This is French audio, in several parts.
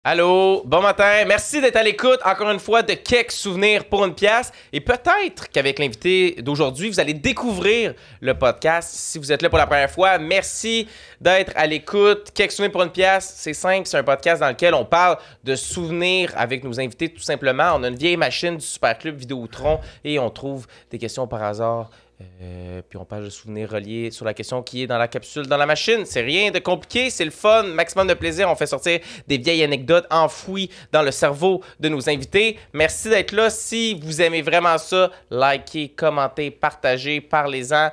Allô, bon matin. Merci d'être à l'écoute encore une fois de quelques souvenirs pour une pièce. Et peut-être qu'avec l'invité d'aujourd'hui, vous allez découvrir le podcast. Si vous êtes là pour la première fois, merci d'être à l'écoute. Quelques souvenirs pour une pièce, c'est simple, c'est un podcast dans lequel on parle de souvenirs avec nos invités tout simplement. On a une vieille machine du Superclub Vidéotron et on trouve des questions par hasard. Puis on parle de souvenirs reliés sur la question qui est dans la capsule dans la machine. C'est rien de compliqué, c'est le fun, maximum de plaisir. On fait sortir des vieilles anecdotes enfouies dans le cerveau de nos invités. Merci d'être là. Si vous aimez vraiment ça, likez, commentez, partagez, parlez-en.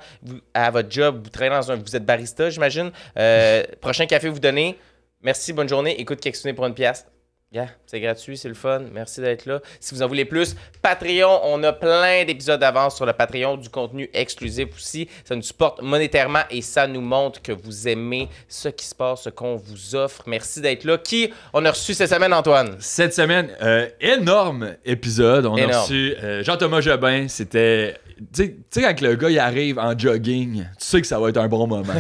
À votre job, vous travaillez dans vous êtes barista, j'imagine. Prochain café vous donnez. Merci, bonne journée. Écoute quelques souvenirs pour une pièce. Yeah, c'est gratuit, c'est le fun. Merci d'être là. Si vous en voulez plus, Patreon, on a plein d'épisodes d'avance sur le Patreon, du contenu exclusif aussi. Ça nous supporte monétairement et ça nous montre que vous aimez ce qui se passe, ce qu'on vous offre. Merci d'être là. Qui on a reçu cette semaine, Antoine? Cette semaine, énorme épisode. On a reçu Jean-Thomas Jobin. C'était... Tu sais, quand le gars il arrive en jogging, tu sais que ça va être un bon moment.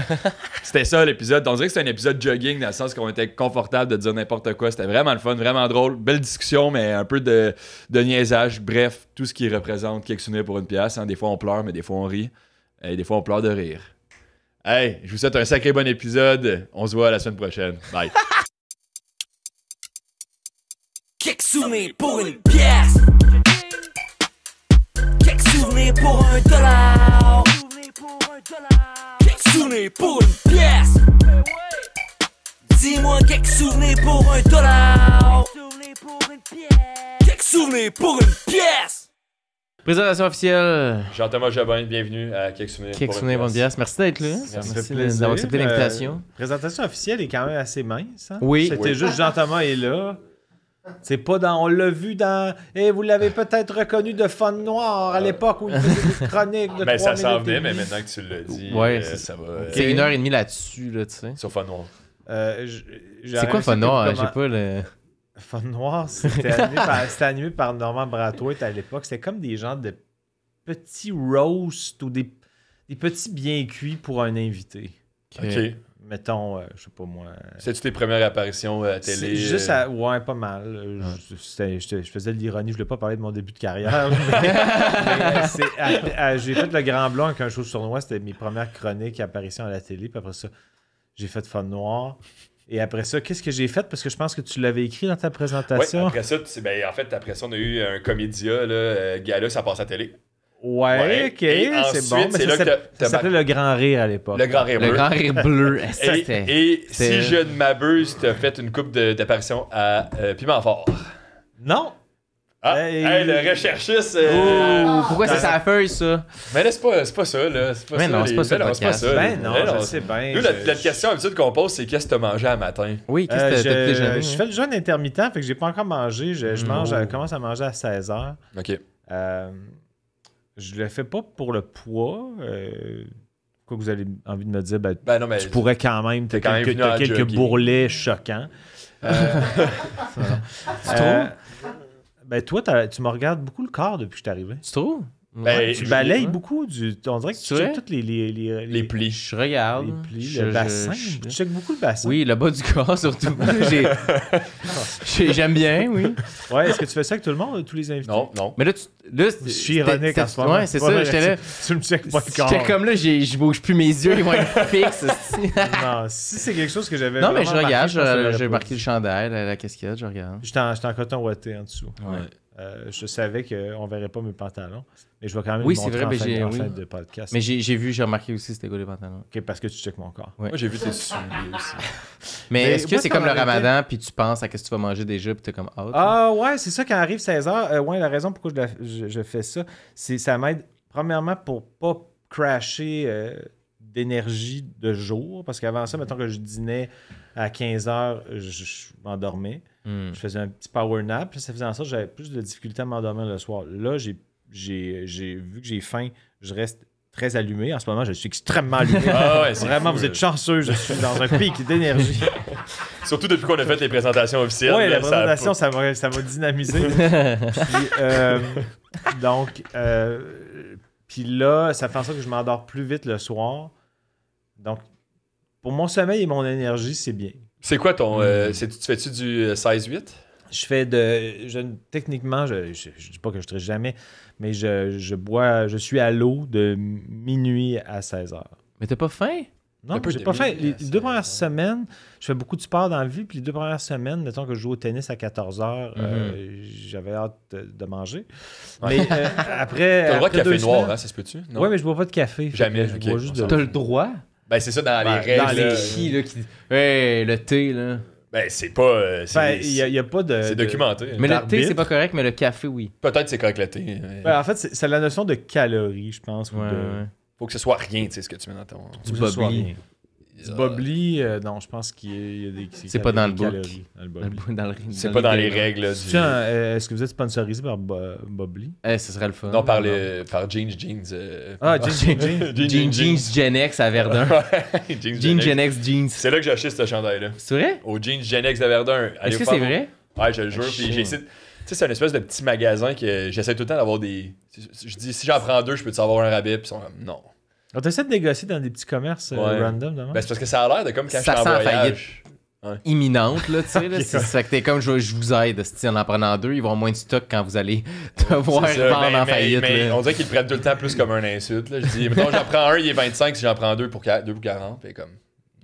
C'était ça l'épisode. On dirait que c'était un épisode jogging dans le sens qu'on était confortable de dire n'importe quoi. C'était vraiment le fun, vraiment drôle. Belle discussion, mais un peu de niaisage. Bref, tout ce qui représente quelques souvenirs pour une pièce. Hein. Des fois on pleure, mais des fois on rit. Et des fois on pleure de rire. Hey, je vous souhaite un sacré bon épisode. On se voit la semaine prochaine. Bye. Quelques souvenirs pour une pièce. Souvenir pour $1. Quelques souvenirs pour une pièce. Dis-moi quelques souvenirs pour $1. Quelques souvenirs pour une pièce. Présentation officielle. Jean-Thomas Jobin, bienvenue à quelques souvenirs pour une pièce. Merci d'être là. Merci d'avoir accepté l'invitation. Présentation officielle est quand même assez mince. Hein? Oui. C'était juste Jean-Thomas est là. C'est pas dans. On l'a vu dans. Et vous l'avez peut-être reconnu de Fun Noir à l'époque où il faisait des chroniques de 3 minutes. Ça s'en venait, mais maintenant que tu l'as dit, ouais, ça va. C'est 1h30 là-dessus, là, tu sais. Sur Fun Noir. C'est quoi Fun Noir? J'ai pas le. Fun Noir, c'était animé par Norman Brathwaite à l'époque. C'était comme des genres de petits roasts ou des petits bien cuits pour un invité. OK. Mettons, je sais pas moi. C'est-tu tes premières apparitions à la télé? Juste ouais, pas mal. Je faisais de l'ironie, je voulais pas parler de mon début de carrière. J'ai fait Le Grand Blanc avec un show sournois, c'était mes premières chroniques et apparitions à la télé. Puis après ça, j'ai fait Fun Noir. Et après ça, qu'est-ce que j'ai fait? Parce que je pense que tu l'avais écrit dans ta présentation. Ouais, après ça, après ça, on a eu un comédia, gala, ça passe à la télé. Ouais, ok, c'est bon. Mais ça s'appelait Le Grand Rire à l'époque. Le Grand Rire bleu. Le Grand Rire bleu. Et si je ne m'abuse, tu as fait une coupe d'apparition à Piment Fort. Non. Ah, hey, le recherchiste. Pourquoi c'est sa feuille, ça? Mais là, c'est pas ça, là. Mais non, c'est pas ça. Je sais bien. Nous, la question habituelle qu'on pose, c'est qu'est-ce que tu as mangé à matin? Oui, qu'est-ce que tu as déjeuné? Je fais le jeûne intermittent, fait que j'ai pas encore mangé. Je commence à manger à 16h. OK. Je le fais pas pour le poids. Quoi que vous avez envie de me dire, non, mais tu pourrais quand même. T'as quelques jogging. bourrelets choquants. Tu trouves? Toi, tu me regardes beaucoup le corps depuis que je suis arrivé. Tu trouves? Tu balayes beaucoup. On dirait que tu checkes toutes les plis. Je regarde. Les plis, le bassin. Tu checkes beaucoup le bassin. Oui, le bas du corps, surtout. J'aime bien, oui. Ouais, est-ce que tu fais ça avec tout le monde, tous les invités? Non. Mais là, je suis ironique en ce moment. Ouais, c'est ça. J'étais là. Tu me checkes pas le corps. J'étais comme là, je bouge plus mes yeux, ils vont être fixes. Non, si c'est quelque chose que j'avais. Non, mais je regarde, j'ai marqué le chandail, la casquette, je regarde. J'étais en coton ouaté en dessous. Ouais. Je savais qu'on ne verrait pas mes pantalons, mais je vais quand même oui, le montrer en fin de podcast. Mais j'ai remarqué aussi c'était quoi les pantalons. OK, parce que tu checkes mon corps. Ouais. Moi, j'ai vu tes souliers aussi. Mais est-ce que c'est comme le ramadan, puis tu penses à ce que tu vas manger déjà, puis t'es comme out? Ah ouais, c'est ça, quand arrive 16h. Ouais, la raison pourquoi je fais ça, c'est ça m'aide premièrement pour pas crasher d'énergie de jour, parce qu'avant ça, mettons que je dînais à 15h, je m'endormais. Je faisais un petit power nap, puis ça faisait en sorte que j'avais plus de difficulté à m'endormir le soir. Là, j'ai vu que j'ai faim, je reste très allumé. En ce moment, je suis extrêmement allumé. Vraiment, vous êtes chanceux, je suis dans un pic d'énergie. Surtout depuis qu'on a fait les présentations officielles. Oui, la présentation, ça m'a dynamisé. Puis là, ça fait en sorte que je m'endors plus vite le soir. Donc, pour mon sommeil et mon énergie, c'est bien. C'est quoi ton... tu fais-tu du 16-8? Je fais techniquement, je dis pas que je triche jamais, mais je suis à l'eau de minuit à 16h. Mais t'as pas faim? Non, j'ai pas faim. Les 2 premières semaines, je fais beaucoup de sport dans la vie, puis les 2 premières semaines, mettons que je joue au tennis à 14h, j'avais hâte de manger. Mais après. T'as le droit de café noir, semaines, hein, ça se peut-tu? Oui, mais je bois pas de café. Jamais. Je bois juste de T'as le droit? Ben, c'est ça dans les règles. Dans les filles, là, qui... Hey, le thé, là. Ben, c'est pas... Il y a pas de... c'est documenté. Mais le thé, d'arbitre. c'est pas correct, mais le café, oui. Peut-être c'est correct le thé. Mais... En fait, c'est la notion de calories, je pense. Ouais, ouais. Faut que ce soit rien, tu sais, ce que tu mets dans ton... Du bubbly. Du bubbly, non, je pense qu'il y a des... C'est pas dans le book. calories dans le bubbly. C'est pas dans les règles là, du... Tiens, est-ce que vous êtes sponsorisé par Bubbly? Ce serait le fun. Non, par Jeans. Jeans Gen X à Verdun. Jeans Gen X Jeans. C'est là que j'ai acheté ce chandail-là. C'est vrai? Au Jeans Gen X de Verdun. Est-ce que c'est vrai? Ouais, je le jure. Puis j'ai essayé... Tu sais, c'est un espèce de petit magasin que j'essaie tout le temps d'avoir des... Je dis, si j'en prends 2, je peux-tu avoir un rabais? Puis ils sont comme, non. On essaie de négocier dans des petits commerces random, demain? Ben, c'est parce que ça a l'air de comme quand je suis en voyage. Imminente, là, tu sais. C'est ça que t'es comme, je vous aide. Si en prenant 2, ils vont avoir moins de stock quand vous allez devoir vendre en faillite. Mais on dirait qu'ils le prennent tout le temps plus comme un insulte. Là. Je dis, mettons, j'en prends un, il est 25, si j'en prends 2 pour 40, puis comme,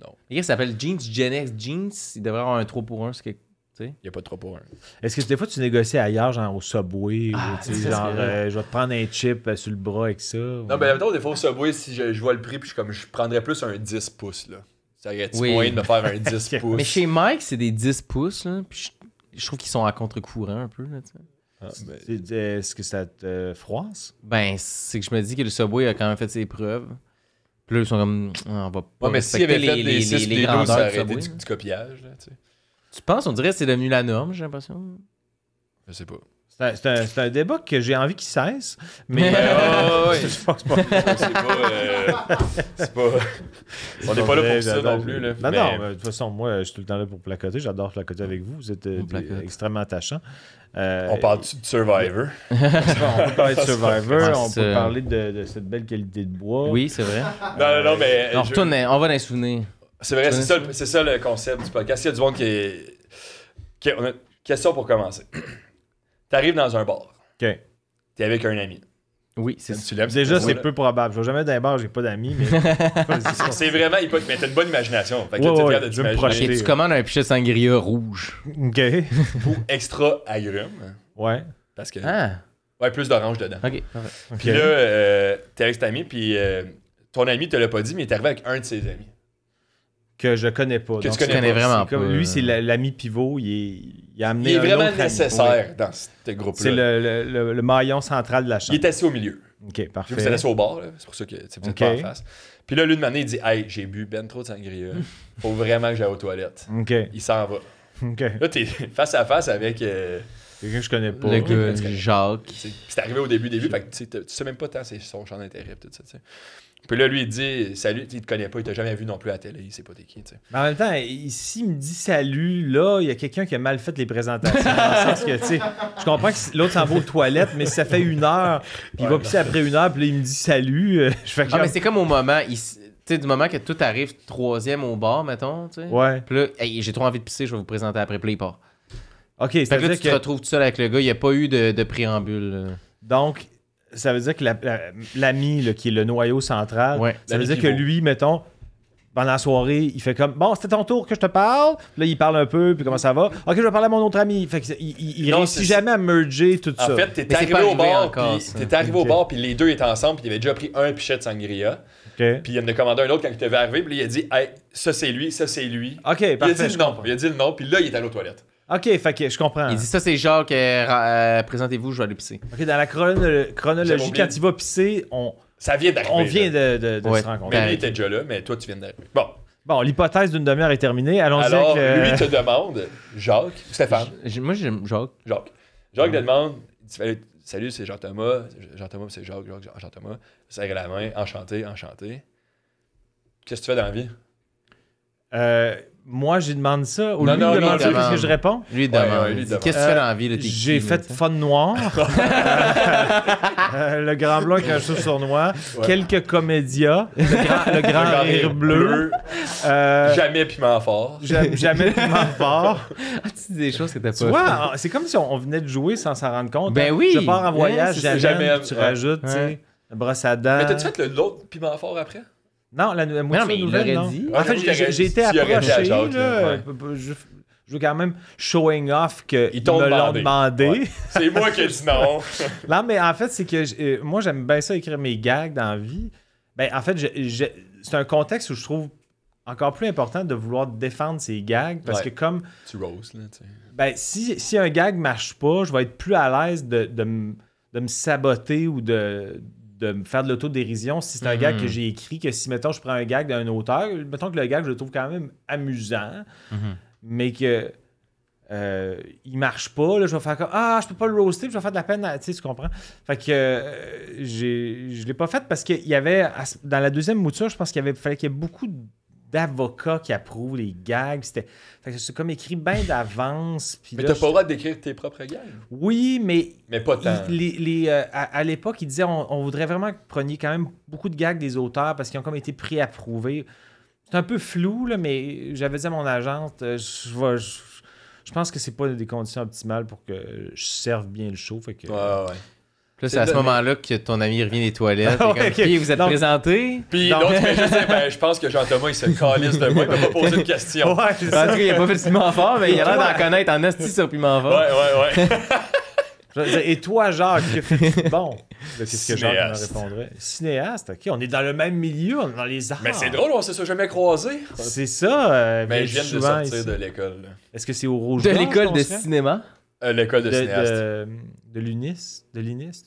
non. Et ça s'appelle Jeans Gen X Jeans. Il devrait avoir un 3 pour 1, c'est quelque... Il n'y a pas de 3 pour 1. Est-ce que des fois tu négocies ailleurs, genre au Subway, ou tu sais, genre je vais te prendre un chip sur le bras avec ça? Non, ben mettons, des fois au Subway, si je vois le prix, puis je prendrais plus un 10 pouces, là. Ça aurait-tu moyen de me faire un 10 pouces? Mais chez Mike, c'est des 10 pouces, là, puis je trouve qu'ils sont à contre-courant un peu, là, tu sais. Est-ce que ça te froisse? Ben, c'est que je me dis que le Subway a quand même fait ses preuves. Puis là, ils sont comme, on va pas mais s'il avait fait des 6 les des 12, grandeurs ça du aurait été Subway. du copiage, là, tu sais. Tu penses? On dirait que c'est devenu la norme, j'ai l'impression. Je sais pas. C'est un débat que j'ai envie qu'il cesse, mais je pense pas. C'est pas... On n'est pas là pour ça non plus, là. Non, de toute façon, moi, je suis tout le temps là pour placoter. J'adore placoter avec vous. Vous êtes extrêmement attachants. On parle-tu de Survivor? On peut parler de Survivor, on c'est peut parler de cette belle qualité de bois. Oui, c'est vrai. Non, mais... On retourne, on va dans les souvenirs. C'est vrai, c'est ça le concept du podcast. Il y a du monde qui on a une question pour commencer. T'arrives dans un bar. OK. T'es avec un ami. Oui, c'est Tu l'aimes, Déjà, c'est là? peu probable. Je vais jamais dans un bar, j'ai pas d'amis, mais. C'est vraiment hypocrite. Mais t'as une bonne imagination. Fait que Ouais, là, t'es ouais, capable de je vais me t'imaginer. projeter. Et tu commandes un pichet de sangria rouge. OK. Ou extra agrumes. Ouais. Parce que... Ah, Ouais, plus d'orange dedans. ok. OK. Puis là, t'es avec cet ami, puis ton ami te l'a pas dit, mais il est arrivé avec un de ses amis. Que je connais pas. Que Donc, tu connais connais pas. vraiment c'est comme- pas. Lui, c'est l'ami pivot. Il a amené Il est un vraiment autre ami. nécessaire dans ce groupe-là. C'est le maillon central de la Il chambre. est assis au milieu. OK, Puis parfait. vous êtes assis au bar, là. C'est pour ça que vous êtes Ok. pas en face. Puis là, lui, de il dit, hey, j'ai bu ben trop de sangria. Faut vraiment que j'aille aux toilettes. OK. Il s'en va. OK. Là, t'es face à face avec. Quelqu'un que je connais pas. Le tu connais. gars, Jacques. Puis c'est arrivé au début, fait que tu sais même pas tant c'est son champ d'intérêt, tout ça, tu sais. Puis là, lui, il dit salut, il te connaît pas, il t'a jamais vu non plus à la télé, il sait pas t'es qui, tu sais. Mais en même temps, s'il me dit salut, là, il y a quelqu'un qui a mal fait les présentations. Dans le sens que, tu sais, je comprends que l'autre s'en va aux toilettes, mais si ça fait 1 heure, puis il va pisser après 1 heure, puis là, il me dit salut, je fais Ah, comme... mais c'est comme au moment, tu sais, du moment que tout arrive 3e au bar, mettons, tu sais. Ouais. Puis là, hey, j'ai trop envie de pisser, je vais vous présenter après, puis là, il part. OK, Fait que là, c'est-à-dire tu te retrouves tout seul avec le gars, il n'y a pas eu de préambule. Là. Donc, ça veut dire que l'ami, là, qui est le noyau central, Ouais. ça veut L'ami dire que pivot. lui, mettons, pendant la soirée, il fait comme bon, c'était ton tour que je te parle. Puis là, il parle un peu, puis comment ça va. Ok, je vais parler à mon autre ami. Fait que il Non, réussit c'est- jamais à merger tout ça. En fait, t'étais Mais c'est arrivé pas au arrivé bar, encore, puis ça. t'étais arrivé Ok. au bar, puis les deux étaient ensemble, puis il avait déjà pris un pichet de sangria. Ok, Puis il en a commandé un autre quand il t'avait arrivé, puis là, il a dit hey, ça c'est lui, ça c'est lui. ok, Puis il a parfait. dit je le nom, comprends. il a dit le nom, puis là, il est allé aux toilettes. Ok, fait que je comprends. Il dit ça, c'est Jacques, présentez-vous, je vais aller pisser. Ok, dans la J'avais chronologie, oublié. quand il va pisser, Ça vient d'arriver. on vient là. de Ouais. se rencontrer. Mais lui, il était déjà là, mais toi, tu viens d'arriver. Bon, Bon, l'hypothèse d'une demi-heure est terminée. Allons-y alors, avec lui te demande, Jacques, Stéphane, Moi, j'aime Jacques. Jacques. Jacques te demande, il dit, salut, c'est Jean-Thomas. Jean-Thomas, c'est Jacques, Jean-Thomas. Serre la main, enchanté, enchanté. Qu'est-ce que tu fais dans la vie? moi, j'ai demandé ça. Ou Non, lui, non, il demande lui, ça, il qu'est-ce que demande. je réponds? Lui, il demande. Ouais, lui, Il il dit, demande. qu'est-ce que tu fais dans la vie? Là, t'es J'ai qui, fait là, tu sais? fun noir. Le grand blanc avec un cheveu sournois. Ouais. Quelques comédias. Le grand rire bleu. Jamais piment fort. Jamais de piment fort. Ah, tu dis des choses que t'as pas Tu vois, c'est comme si on venait de jouer sans s'en rendre compte. Ben hein. oui. Je pars en voyage, Ouais, c'est ça, jamais. jamais, Tu ouais. rajoutes, tu sais, Ouais. la brosse à dents. Mais t'as-tu fait l'autre piment fort après? Non, la Mais non, moitié mais il nouvelle, l'aurait non. dit. En fait, Ouais, j'ai été s'il aurait dit à approché, Jacques, là. là, ouais. Je veux quand même showing off qu'ils Ils t'ont me l'ont demandé. demandé. Ouais. C'est moi qui ai dit non. Non, mais en fait, c'est que moi, j'aime bien ça écrire mes gags dans la vie. Ben, en fait, c'est un contexte où je trouve encore plus important de vouloir défendre ces gags parce Ouais. que comme Tu roses, là, tu sais. ben, si un gag marche pas, je vais être plus à l'aise de me saboter ou de me faire de l'autodérision si c'est un gag que j'ai écrit que si, mettons, je prends un gag d'un auteur, mettons que le gag, je le trouve quand même amusant, mais que il marche pas, là, je vais faire comme je peux pas le roaster, puis je vais faire de la peine, tu sais, tu comprends? Fait que je l'ai pas fait parce qu'il y avait, dans la deuxième mouture, je pense fallait qu'il y ait beaucoup d'avocats qui approuvent les gags. Fait que c'est comme écrit bien d'avance. Puis Mais là, t'as pas le droit d'écrire tes propres gags. Oui, mais pas tant. à l'époque, ils disaient on voudrait vraiment que vous preniez quand même beaucoup de gags des auteurs parce qu'ils ont comme été préapprouvés. C'est un peu flou, là, mais j'avais dit à mon agente, je pense que c'est pas des conditions optimales pour que je serve bien le show. Fait que, Ouais. Puis là, c'est à ce moment-là que ton ami revient des toilettes. Ah T'es ouais, comme, ok. Puis, vous êtes Donc- présenté. Puis Non. l'autre fait juste dire, je pense que Jean-Thomas, il se calisse de moi, il m'a pas posé de question. Ouais, c'est En ça. tout cas, il a pas fait de piment fort, mais il a l'air d'en connaître en esti sur piment fort. Ouais. Je veux dire, et toi, Jacques, que fais-tu bon? Là, qu'est-ce que Jacques me Cinéaste. répondrait? Cinéaste, ok, on est dans le même milieu, on est dans les arts. Mais c'est drôle, on s'est ça jamais croisé. C'est ça. Mais je viens de souvent sortir ici. de l'école. là. Est-ce que c'est au Rouge De Gorge l'école qu'on de se fait? cinéma. L'école de cinéaste. De l'UNIS? De l'INIS?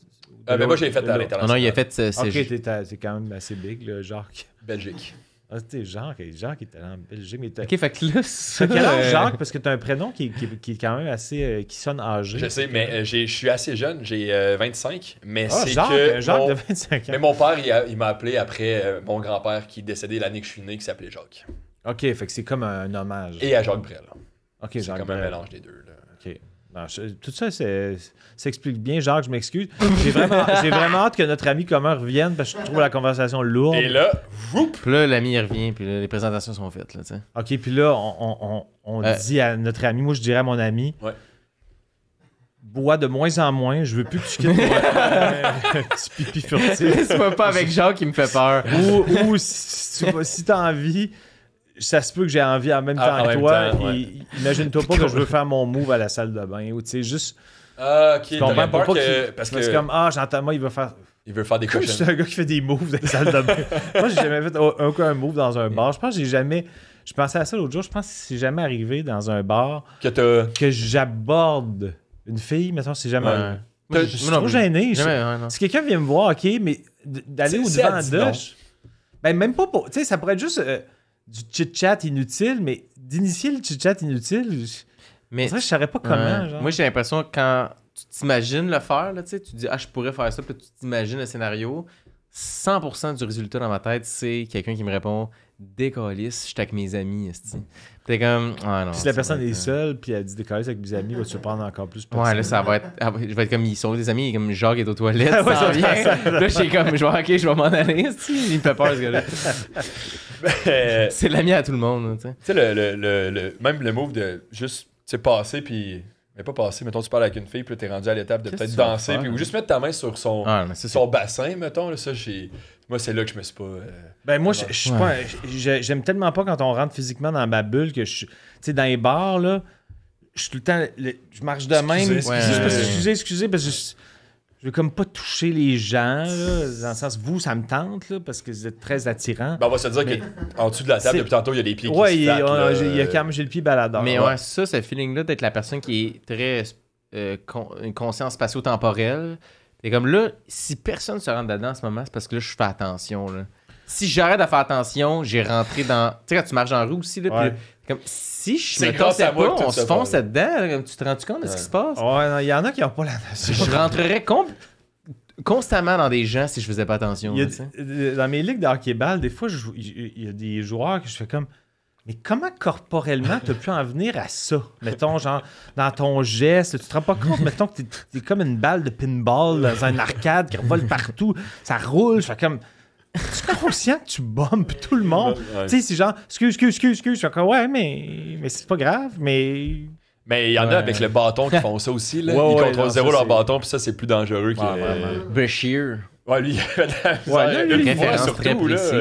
Mais moi, j'ai fait de à l'autre. Non, non, il a l'international. fait c'est Ok, t'es quand même assez big, là, Jacques. Belgique. Ah, t'es Jacques est allé en Belgique, mais t'as... Ok, fait que là, ça. T'as quel âge, Jacques? Parce que t'as un prénom qui est quand même assez... qui sonne âgé. Je sais, mais je suis assez jeune, j'ai 25, mais Ah, c'est Jacques, que Jacques mon- de 25 ans. Mais mon père, il m'a appelé après mon grand-père qui est décédé l'année que je suis né, qui s'appelait Jacques. Ok, fait que c'est comme un hommage. Et à Jacques Brel. Ok, C'est Jacques comme un Brel. mélange des deux. Là. Ok. Non, tout ça, s'explique bien, Jacques, je m'excuse. J'ai vraiment hâte que notre ami commun revienne parce que je trouve la conversation lourde. Et là, whoop! Puis là, l'ami, il revient, puis là, les présentations sont faites, là, tu sais. Ok, puis là, on dit à notre ami, moi je dirais à mon ami, Ouais. bois de moins en moins, je veux plus que tu quittes un petit pipi furtif. C'est pas avec Jacques qui me fait peur. Ou si t'as envie, ça se peut que j'ai envie en même temps en que même toi. temps, ouais. Et imagine-toi pas que je veux faire mon move à la salle de bain. Ou tu sais, juste. Ah, ok, Tu comprends t'aurais pas peur qu'il- que... Parce que C'est comme, j'entends, moi, il veut faire. il veut faire des Comme je suis cochons. un gars qui fait des moves dans les salles de bain. Moi, j'ai jamais fait aucun move dans un bar. Je pense que j'ai jamais. Je pensais à ça l'autre jour. Je pense que c'est jamais arrivé dans un bar Que t'as... que j'aborde une fille. Mettons, c'est jamais Ouais. arrivé. Moi, Je suis trop gêné. Jamais, ouais, non. Si quelqu'un vient me voir, ok, mais d'aller C'est au-devant à dit de. non. Ben, même pas pour. Tu sais, ça pourrait être juste du chit-chat inutile, mais d'initier le chit-chat inutile, Mais je saurais pas comment. ouais. Genre. Moi, j'ai l'impression que quand tu t'imagines le faire, là, tu sais, tu dis, je pourrais faire ça, puis là, tu t'imagines le scénario. 100% du résultat dans ma tête, c'est quelqu'un qui me répond décalisse, je suis avec mes amis, esti. T'es comme, non. Si la ça personne va est être, seule, puis elle dit décoller avec mes amis, va te surprendre encore plus. Ouais, là, ça va être. Je vais être comme, ils sont des amis, comme Jacques est aux toilettes, Ouais, ça ça- vient. Là, je suis comme, je vais m'en aller, esti. Il me fait peur, ce gars-là. tu C'est l'ami à tout le monde, tu sais. sais, même le move de juste, tu sais, passer, puis... Mais pas passer, mettons, tu parles avec une fille, puis là, t'es rendu à l'étape de Qu'est-ce peut-être que tu vas danser, faire? puis ou juste mettre ta main sur son, Ah, mais ça, c'est. son bassin, mettons, là, ça, moi, c'est là que je me suis pas... Ben moi, je suis Ouais. pas. J'aime tellement pas quand on rentre physiquement dans ma bulle que je. Tu sais, dans les bars, là, je suis tout le temps. Je marche de même. Excusez, parce que je veux comme pas toucher les gens, là, dans le sens, vous, ça me tente, là, parce que vous êtes très attirants. Ben, on va se dire qu'en dessous de la table, C'est- depuis tantôt, il y a des pieds qui Ouais, se il y flattent, là. a quand même, j'ai le pied baladeur. Mais Ouais. ouais, ça, ce feeling-là d'être la personne qui est très une conscience spatio-temporelle. Et comme là, si personne se rentre dedans en ce moment, c'est parce que là, je fais attention. Là. Si j'arrête de faire attention, j'ai rentré dans. Tu sais, quand tu marches en rue aussi, là, Ouais. puis comme si je C'est me grâce torsais à moi pas, que tout on se se fonce passe. dedans. Là, comme tu te rends compte de ce qui se passe? Ouais, non, il y en a qui n'ont pas la notion. Je rentrerais constamment dans des gens si je faisais pas attention. Il y a- là, tu sais. dans mes ligues de hockey-ball, des fois, il y a des joueurs que je fais comme. Mais comment corporellement t'as pu en venir à ça? Mettons, genre, dans ton geste, tu te rends pas compte, mettons que t'es comme une balle de pinball dans un arcade qui revole partout, ça roule, je fais comme... Tu es conscient que tu bombes tout le monde? Ouais. Tu sais, c'est genre, excuse, je fais comme, ouais, mais c'est pas grave, mais... Mais il y en a avec le bâton qui font ça aussi. Là. Ouais, Ils ouais, contrôlent non, zéro ça, leur c'est- bâton, puis ça, c'est plus dangereux que. vraiment. Bashir. Ouais, lui, il avait de la misère. Ouais, lui, Une il fois, référence très surtout, là, précise,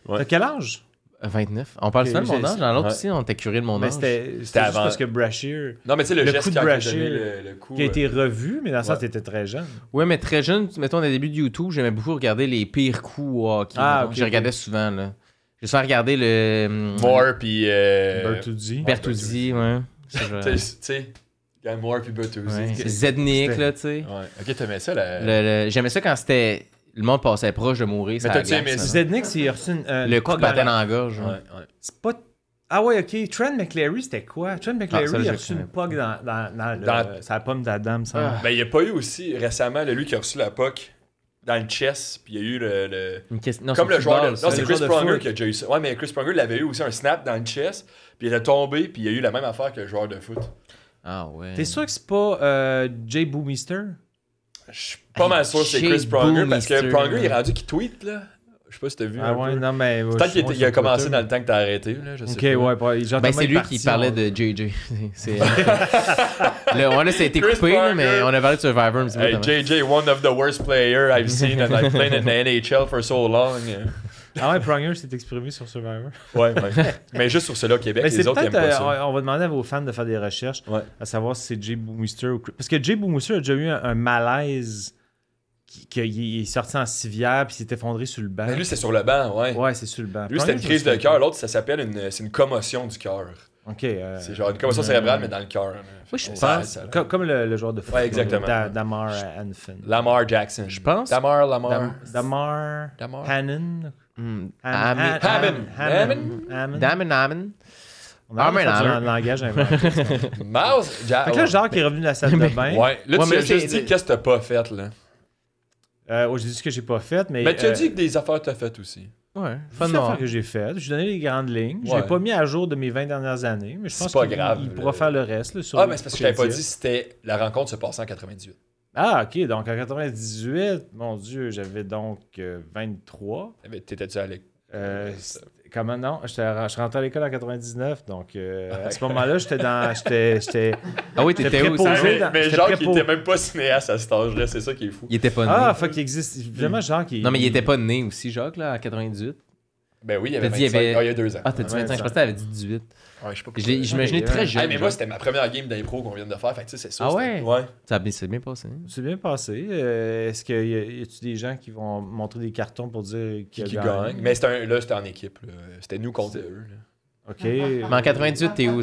mais... Ouais. T'as quel âge? 29. On parle Ok, souvent de mon j'ai- âge. Dans l'autre ouais. aussi, on était curieux de mon Mais âge. c'était juste avant. parce que Brashear, Non, mais tu sais, le Le geste coup de qui a Brashear, donné le coup. qui a été revu, mais dans le sens, Ouais. t'étais très jeune. Ouais, mais très jeune, mettons, au début de YouTube, j'aimais beaucoup regarder les pires coups au hockey. Ah, mettons. ok, Je regardais souvent, là. J'ai souvent regardé le... Moore, puis. Bertuzzi. Bertuzzi, ouais. C'est genre- Tu sais, Guy Moore, puis Bertuzzi. Ouais, c'est Zednik, C'était- là, tu sais. Ouais. Ok, t'aimais ça, là. J'aimais ça quand c'était... Le monde passait proche de mourir. Mais sur la t'as-tu aimé glace, ça? là. Zednik, c'est reçu Le coup de bataille dans la gorge. Ouais, ouais. ouais. C'est pas... Ah ouais, ok. Trent McClary, c'était quoi? Trent McClary, ça, il je a reçu connais une POC dans Dans- sa pomme d'Adam, ça. Ah. Ben, il n'y a pas eu aussi récemment lui qui a reçu la POC dans le chest, puis il y a eu le... Une question... Non, Comme c'est le joueur de... football, Non, ça. c'est le Chris joueur de Pronger foot. qui a déjà eu ça. Ouais, mais Chris Pronger, il avait eu aussi un snap dans le chest, puis il est tombé, puis il y a eu la même affaire que le joueur de foot. Ah ouais. T'es sûr que c'est pas Jay Boomister? Je suis pas mal sûr que c'est Jay Chris Pronger, parce que Boomister, Pronger, il est là. rendu qu'il tweet, là. Je sais pas si t'as vu Ah un ouais, peu. non, mais... Peut-être qu'il a commencé dans le temps que t'as arrêté, là, je sais Ok, pas. ouais, pas... Jean-Thomas Ben, c'est est lui parti, qui parlait on- de JJ. C'est... là, ouais, là, ça a été Chris coupé, là, Pronger. mais on a parlé de Survivor un petit peu. Hey, notamment. JJ, one of the worst players I've seen, and I've played in the NHL for so long. Ah ouais, Pronger s'est exprimé sur Survivor. Ouais, mais juste sur ceux-là au Québec, Mais les c'est autres, ils aiment peut-être... pas ça. on va demander à vos fans de faire des recherches, Ouais. à savoir si c'est Jay Boomister ou... Parce que Jay Boomister a déjà eu un malaise qu'il est sorti en civière puis il s'est effondré sur le banc. Mais lui, c'est sur le banc, ouais. Ouais, c'est sur le banc. Lui, c'était une Pronger, crise je de sais cœur. pas. L'autre, ça s'appelle c'est une commotion du cœur. Ok. C'est genre une commotion cérébrale, mais dans le cœur. Moi, je Ça- pense- ça- Comme le joueur de foot. Ouais, exactement. Damar Hanfen. Lamar Jackson. Je pense- Lamar. Damar Damar. Hannon. Hmm. Hammond. Damon. On a Armin fait Hammer. un langage inventé. Fait Miles Jack. que là, Jacques est revenu de la salle de bain. Ouais, là, Ouais, tu mais as là, juste c'est- dit qu'est-ce que t'as pas fait, là. J'ai dit ce que j'ai pas fait, mais. Mais tu as dit que des affaires t'as faites aussi. Ouais, c'est fun l'affaire noir. que j'ai fait. J'ai donné les grandes lignes. Je Ouais. l'ai pas mis à jour de mes 20 dernières années, mais je C'est pense pas qu'il grave, il pourra faire le reste. Là, sur Ah, mais c'est parce que je t'avais pas Wikipédia. dit c'était la rencontre se passait en 98. Ah, ok. Donc en 98, mon Dieu, j'avais donc 23. T'étais-tu à l'école? Comment non? Je rentrais à l'école en 99, donc à ce moment-là, j'étais Ah oui, t'étais où? préposé. ça? Mais j'étais Jacques, il prépo- était même pas cinéaste à cet âge-là, c'est ça qui est fou. Il était pas né. Ah, fuck, il existe. Vraiment, Jacques. Non, mais il était pas né aussi, Jacques, là, en 98. Ben oui, il y avait T'as dit, il y 25. avait- Ah, il y a 2 ans. Ah, t'as dit Ouais, 25. Je ça. pensais que t'avais dit 18. Ouais, je sais pas Je l'ai- J'imaginais Ouais, très ouais. jeune. Hey, mais moi, Jacques. c'était ma première game d'impro qu'on vient de faire. Fait que tu sais, c'est sûr. Ah c'était- ouais? Ouais. C'est bien passé. C'est bien passé. Est-ce qu'il y a-tu des gens qui vont montrer des cartons pour dire Qui a gagne. Mais c'était en équipe. Là. C'était nous contre eux. Là. OK. Mais en 98, t'es où?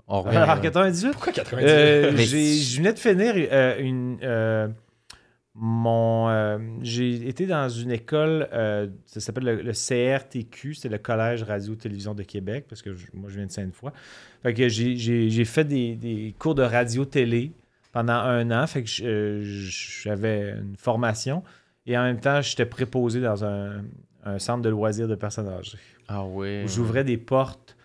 On revient. Alors, en 98, Pourquoi 98? Mais je venais de finir j'ai été dans une école, ça s'appelle le CRTQ, c'est le Collège Radio-Télévision de Québec, parce que moi, je viens de Sainte-Foy. Fait que j'ai fait des cours de radio-télé pendant 1 an, fait que j'avais une formation, et en même temps, j'étais préposé dans un centre de loisirs de personnes âgées, Ah ouais. où j'ouvrais des portes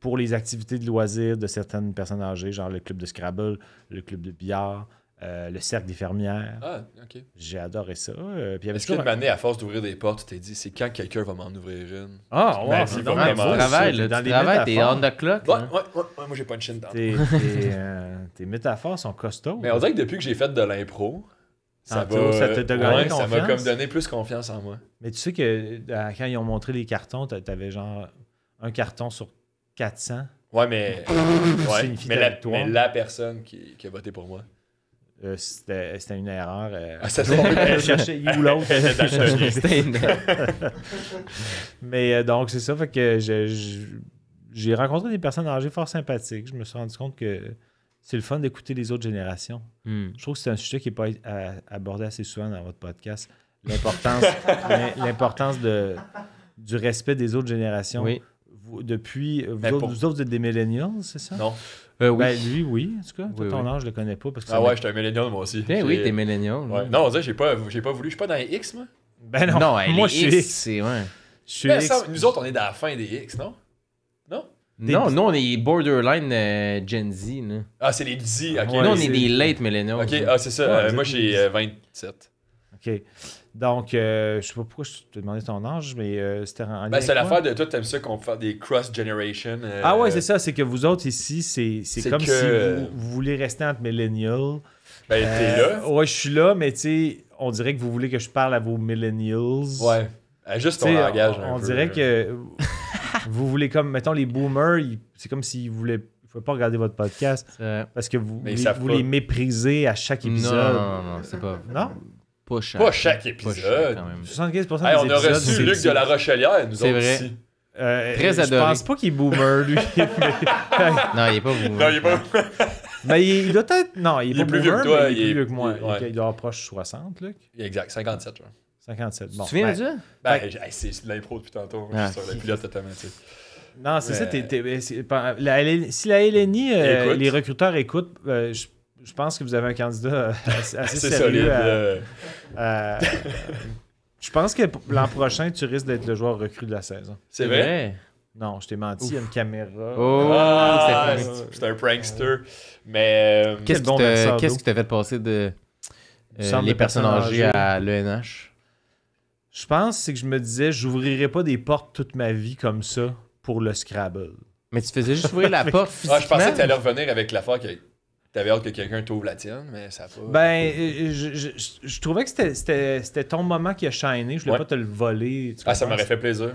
pour les activités de loisirs de certaines personnes âgées, genre le club de Scrabble, le club de billard, le cercle des fermières. Ah, ok. J'ai adoré ça. Puis il y avait Est-ce qu'une toujours... année, à force d'ouvrir des portes, tu t'es dit, c'est quand quelqu'un va m'en ouvrir une? Ah, ouais, Ben, c'est il donc va bien vraiment- beau, Tu travailles, ça. là. Dans Tu les travailles, t'es métaphores. on the clock. Ouais, là. moi j'ai pas une chine dans Tes métaphores sont costauds. Mais on dirait que depuis que j'ai fait de l'impro, ça Tantôt, ça t'a gagné ça m'a confiance. comme donné plus confiance en moi. Mais tu sais que quand ils ont montré les cartons, t'avais genre un carton sur 400. Ouais, mais. Signifie mais, ta la, victoire. mais la personne qui a voté pour moi. C'était une erreur. Ah, ça Je cherchais où l'autre. C'était une- Mais donc, c'est ça. Fait que j'ai rencontré des personnes âgées fort sympathiques. Je me suis rendu compte que c'est le fun d'écouter les autres générations. Hmm. Je trouve que c'est un sujet qui n'est pas abordé assez souvent dans votre podcast. L'importance du respect des autres générations. Oui. Mais pour- Vous autres, vous êtes des millennials, c'est ça? Non. Oui. Ben, lui, oui. En tout cas, toi, Oui, ton oui. âge, je le connais pas. Parce que Ah ouais, j'étais un millénial moi aussi. Ben oui, t'es millénial. Ouais. Non, on dirait que j'ai pas voulu. Je suis pas dans les X, moi. Ben non, Non, moi, les je suis X, X. c'est... Ouais. Je suis Mais ça, nous autres, on est dans la fin des X, non? Non? Non, nous, on est borderline Gen Z. Là. Ah, c'est les Z, ok. Ouais, nous, on est c'est- des late millennials. Ok, ah, c'est ça. Ouais, moi, vous êtes j'ai des- 27. OK. Donc, je sais pas pourquoi je te demandais ton âge, mais c'était en lien Ben, c'est avec l'affaire quoi? de toi, t'aimes ça qu'on fait des cross-generation. Ah ouais, c'est ça. C'est que vous autres ici, c'est comme que- si vous voulez rester entre millennials. Ben, t'es là. Ouais, je suis là, mais tu sais, on dirait que vous voulez que je parle à vos millennials. Ouais. Juste ton Tu sais, langage. on un peu. dirait que vous voulez comme, mettons, les boomers, c'est comme s'ils voulaient... Il ne faut pas regarder votre podcast parce que vous, Mais ils savent vous pas. les méprisez à chaque Non, épisode. non, c'est pas. Non? Pas chaque. Pas chaque Pas épisode. chaque, quand même. 75% Hey, des on a épisodes, reçu Luc de la Rochelière, nous C'est autres vrai. ici. Très Je adoré. pense pas qu'il est boomer, lui. Non, il est pas vous. Non, il est pas. Mais il doit être... Non, il est Il pas est plus boomer, vieux que toi, mais il est il plus est- vieux que moi. ouais. Il doit avoir proche 60, Luc. Exact, 57, genre. 57. Bon, Tu te souviens ben, de ça? Ben, Fait- c'est de l'impro depuis tantôt. Ah, Je suis sur la pilote automatique. Non, c'est Mais- ça. Si la LNI, Écoute. les recruteurs écoutent, je pense que vous avez un candidat assez C'est sérieux. solide. Je pense que l'an prochain, tu risques d'être le joueur recru de la saison. C'est vrai? Non, je t'ai menti, il y a une caméra. Oh, Ah, c'était funny. c'est un prankster. Mais. Qu'est-ce bon qui verseur qu'est-ce d'eau. qui t'a fait passer de Centre les de personnes personnes âgées âgées. à l'ENH? Je pense c'est que je me disais, j'ouvrirai pas des portes toute ma vie comme ça pour le Scrabble. Mais tu faisais juste ouvrir la porte physiquement. Ah, je pensais que t'allais revenir avec l'affaire que t'avais hâte que quelqu'un t'ouvre la tienne, mais ça a pas. Ben, je trouvais que c'était ton moment qui a shiné. Je voulais Ouais. pas te le voler. tu Ah, ça comprends? m'aurait fait plaisir.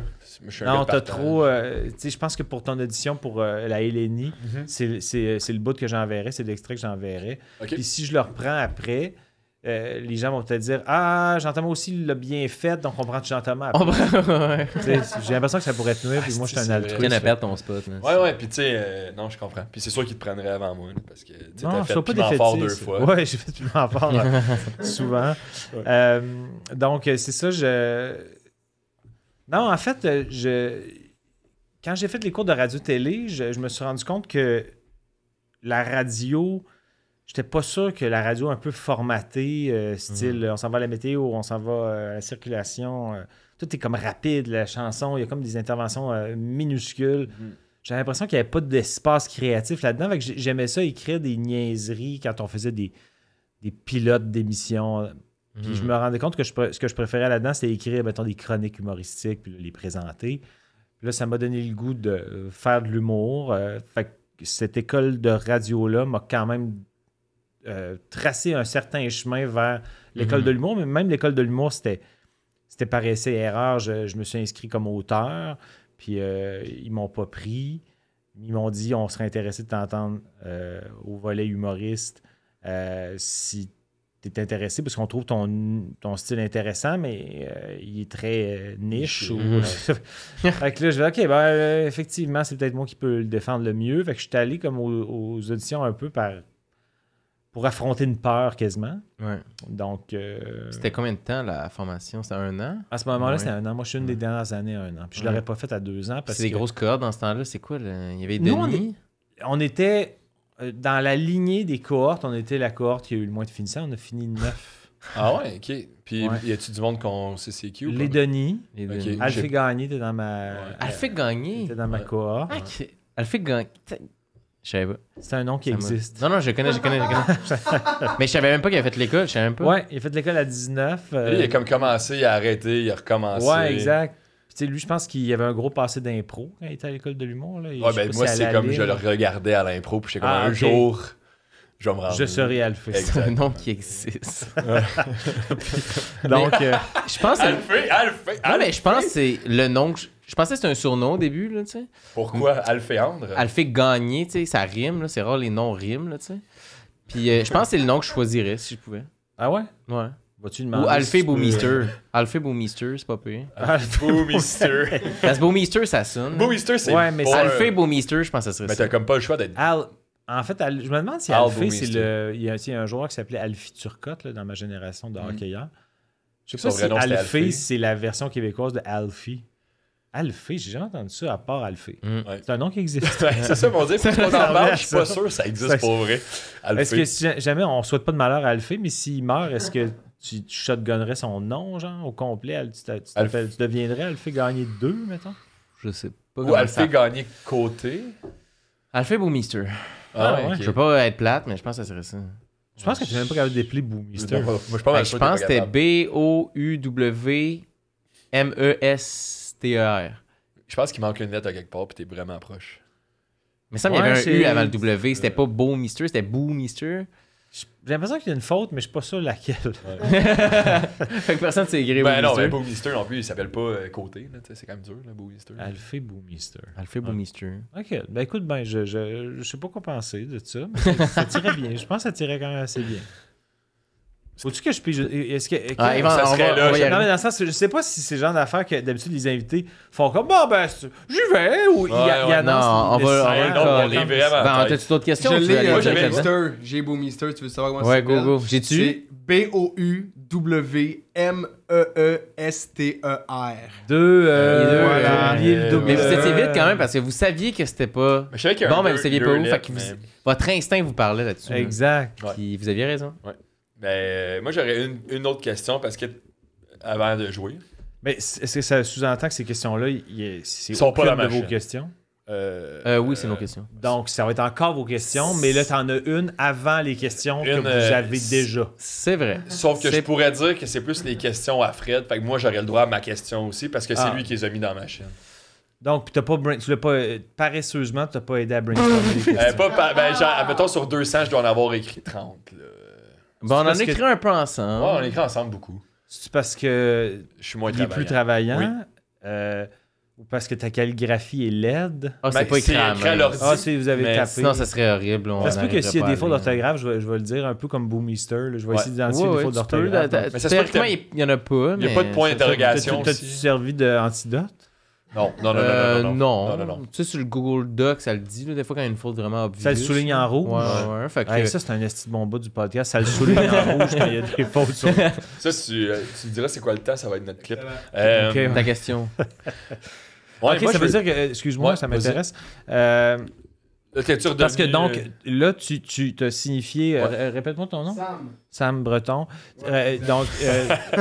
Je suis un Non, gars de t'as partage. trop. Tu sais, je pense que pour ton audition pour la LNI, Mhm. c'est le bout que j'enverrai, c'est l'extrait que j'enverrai. Ok. Puis si je le reprends après, les gens vont peut-être dire Ah, Jean-Thomas aussi l'a bien fait, donc on prend Jean-Thomas après. Ouais. Tu sais, j'ai l'impression que ça pourrait te nuire, puis moi je suis un c'est vrai. Tu viens altruiste. de perdre ton spot. Là. Ouais, puis tu sais, non, je comprends. Puis c'est sûr qu'il te prendrait avant moi, là, parce que tu sais, Non, t'as je fait sois pas piment fort défaitiste. 2 fois. Ouais, j'ai fait piment fort souvent. Donc, c'est ça, Non, en fait, quand j'ai fait les cours de radio-télé, je me suis rendu compte que la radio, j'étais pas sûr que la radio un peu formatée, style on s'en va à la météo, on s'en va à la circulation, tout est comme rapide, la chanson, il y a comme des interventions minuscules. J'avais l'impression qu'il n'y avait pas d'espace créatif là-dedans. Fait que j'aimais ça, écrire des niaiseries quand on faisait des pilotes d'émissions. Puis je me rendais compte que ce que je préférais là-dedans, c'était écrire, mettons, des chroniques humoristiques, puis les présenter. Puis là, ça m'a donné le goût de faire de l'humour. Fait que cette école de radio-là m'a quand même tracé un certain chemin vers l'école de l'humour. Mais même l'école de l'humour, c'était par essai-erreur. Je me suis inscrit comme auteur. Puis ils m'ont pas pris. Ils m'ont dit on serait intéressé de t'entendre au volet humoriste si tu es intéressé, parce qu'on trouve ton style intéressant, mais il est très niche. Fait que là, je vais OK, ben, effectivement, c'est peut-être moi qui peux le défendre le mieux. Fait que je suis allé comme aux auditions un peu pour affronter une peur quasiment. Ouais. Donc, C'était combien de temps la formation? C'était 1 an? à ce moment-là, Ouais. c'était 1 an. Moi, je suis une des dernières années à 1 an. Puis je Ouais. l'aurais pas fait à 2 ans parce C'est des que grosses cohortes dans ce temps-là. C'est quoi? Il y avait Nous, Denis? on était dans la lignée des cohortes. On était la cohorte qui a eu le moins de finissants. On a fini 9. Ah ouais, ok. Puis Ouais. y a-tu du monde qu'on sait c'est qui ou Les pas? Denis. Les Ok. Denis. Alphée J'ai- Gagné était dans ma, Alphée Gagné? était dans ma Ouais. cohorte. Ah, Alphée Gagné. Je savais pas. C'est un nom qui Ça existe. Non, non, je connais. Mais je savais même pas qu'il avait fait l'école. Je savais même pas. Ouais, il a fait l'école à 19. Lui, il a comme commencé, il a arrêté, il a recommencé. Ouais, exact. Puis, tu sais, lui, je pense qu'il avait un gros passé d'impro quand il était à l'école de l'humour. Là. Ouais, Je sais ben pas moi, si c'est à la comme je ligne, le regardais à l'impro, puis j'étais comme Ah, un ok. jour, je vais me rendre. Je serai Alphée. C'est un nom qui existe. Donc, Je pense que. Alphée! Non, mais je pense que c'est le nom. Je pensais que c'était un surnom au début, là, tu sais. Pourquoi Alphéandre? Alphée Gagné, tu sais, ça rime, là. C'est rare, les noms riment, là, tu sais. Puis je pense que c'est le nom que je choisirais si je pouvais. ah ouais? Ouais. Vas-tu demander Ou si Alphée tu peux- Boomister. Alphée Boomister, c'est pas pire. Boomister. Parce que Boomister, ça sonne. Boomister, c'est Ouais, mais pas Alphée un- Boomister, je pense que ça serait Mais ça. t'as comme pas le choix d'être... En fait, je me demande si Al Alphée, Boomister. c'est le. Il y a un joueur qui s'appelait Alfie Turcotte là, dans ma génération de hockeyeurs. Je sais Son pas vrai si nom, c'était Alphée, Alphée. c'est la version québécoise de Alfie. Alphée, j'ai jamais entendu ça à part Alphée. Ouais. C'est un nom qui existe. Ouais, c'est ça, mon Dieu, faut qu'on en parle, je suis pas sûr que ça existe Ça- pour vrai. Est-ce Alphée. que si jamais on souhaite pas de malheur à Alphée, mais s'il meurt, est-ce que tu shotgunnerais son nom, genre, au complet. Tu deviendrais Alphée Gagné 2, mettons? Je sais pas. Ou Alphée Gagné côté. Alphée Boomister. Ah ouais. Je veux pas être plate, mais je pense que ça serait ça. Je pense que tu n'es même pas capable d'épeler Boomister. Moi, je Je pense que c'était B-O-U-W-M-E-S-T-E-R. Je pense qu'il manque une lettre à quelque part, puis t'es vraiment proche. Mais ça, il y avait un U avant le W. C'était pas Boomister, c'était Boomister. J'ai l'impression qu'il y a une faute, mais je suis pas sûr laquelle. Fait que personne s'est écrit Ben non, Boomister. mais Boomister non plus, il s'appelle pas côté. C'est quand même dur, là, Boomister. Alphée Boomister. Alphée Boomister. Ok, ben écoute, ben je sais pas quoi penser de ça, mais ça tirait bien. Je pense que ça tirait quand même assez bien. Faut-tu que je pige... Est-ce que... Ah, Yvan, ça on serait va- là, on va y Non, mais arriver. dans le sens, je sais pas si c'est le genre d'affaires que d'habitude les invités font comme bon ben j'y vais ou il annoncent non, on va- le on va silence. le non, coller. on est vraiment Ben, tête. t'as-tu d'autres questions? Je Tu veux l'ai, aller moi, direct j'avais là-dedans? Boomister. J'ai Boomister, tu veux savoir comment Ouais, ça s'appelle? go. J'ai-tu? C'est B-O-U-W-M-E-E-S-T-E-R. Deux, voilà. oubliez le double. Mais vous étiez vite quand même parce que vous saviez que c'était pas. Mais je savais qu'il y a Bon, un mais vous saviez pas deux où. Fait lettres, que mais- votre instinct vous parlait là-dessus. Exact. Ouais. Puis vous aviez raison. Ben, moi, j'aurais une autre question parce que avant de jouer. Mais est-ce que ça sous-entend que ces questions-là, c'est Ils sont pas aucune dans ma de vos chaîne. questions? Oui, c'est nos questions. Donc, ça va être encore vos questions, mais là, t'en as une avant les questions que Une, vous avez déjà. C'est vrai. Sauf que je C'est- pourrais dire que c'est plus les questions à Fred. Fait que moi, j'aurais le droit à ma question aussi parce que c'est Ah. lui qui les a mis dans ma chaîne. Donc, tu l'as pas, paresseusement, tu n'as pas aidé à brainstormer les questions. Mettons sur 200, je dois en avoir écrit 30. Là. Bon, on en a parce que- écrit un peu Ouais, ensemble. on écrit ensemble beaucoup. C'est parce que Je suis moins il est plus travaillant. travaillant ou parce que ta calligraphie est laide? Ah, c'est Ben, pas écrit à écrit à main. l'ordi. Ah, si vous avez Mais tapé. Sinon, ça serait horrible. Ça se peut que s'il y a des fautes d'orthographe, je vais le dire un peu comme Boomister. Là. Je vais essayer d'identifier des fautes d'orthographe. Mais ça se peut que Théoriquement, il y en a pas. Il n'y a pas de point d'interrogation T'as-tu aussi. servi d'antidote? Non. Non. Non. Tu sais, sur le Google Doc, ça le dit. Là, des fois, quand il y a une faute vraiment obvious. Ça le souligne en rouge? Ouais. Fait que... Hey, ça, c'est un esti de bon bout du podcast. Ça le souligne en rouge quand il y a des fautes sur... Ça, tu diras c'est quoi le temps, ça va être notre clip. Ok. Ta question. Ouais, Ok, moi, ça je veut veux- dire que... Excuse-moi, Ouais, ça vas-y. m'intéresse. T'es-tu redevenu, Parce que donc, là, tu t'as signifié... répète-moi ton nom. Sam. Sam Breton. Donc,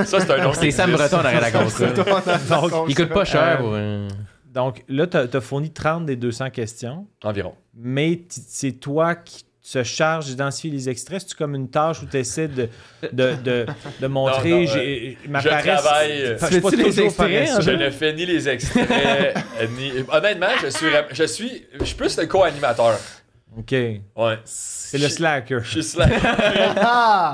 ça, c'est un nom C'est qui Sam existe. Breton derrière la console. Il coûte pas cher pour... donc là, t'as fourni 30 des 200 questions, Environ. mais c'est toi qui se charge d'identifier les extraits. C'est-tu comme une tâche où tu essaies de montrer... Non, ma je paresse- travaille, Enfin, je suis pas Fais-tu les toujours extraits, paresseux. Je ne fais ni les extraits, ni... Honnêtement, je suis plus le co-animateur. OK. Ouais. C'est le slacker. Je suis slack.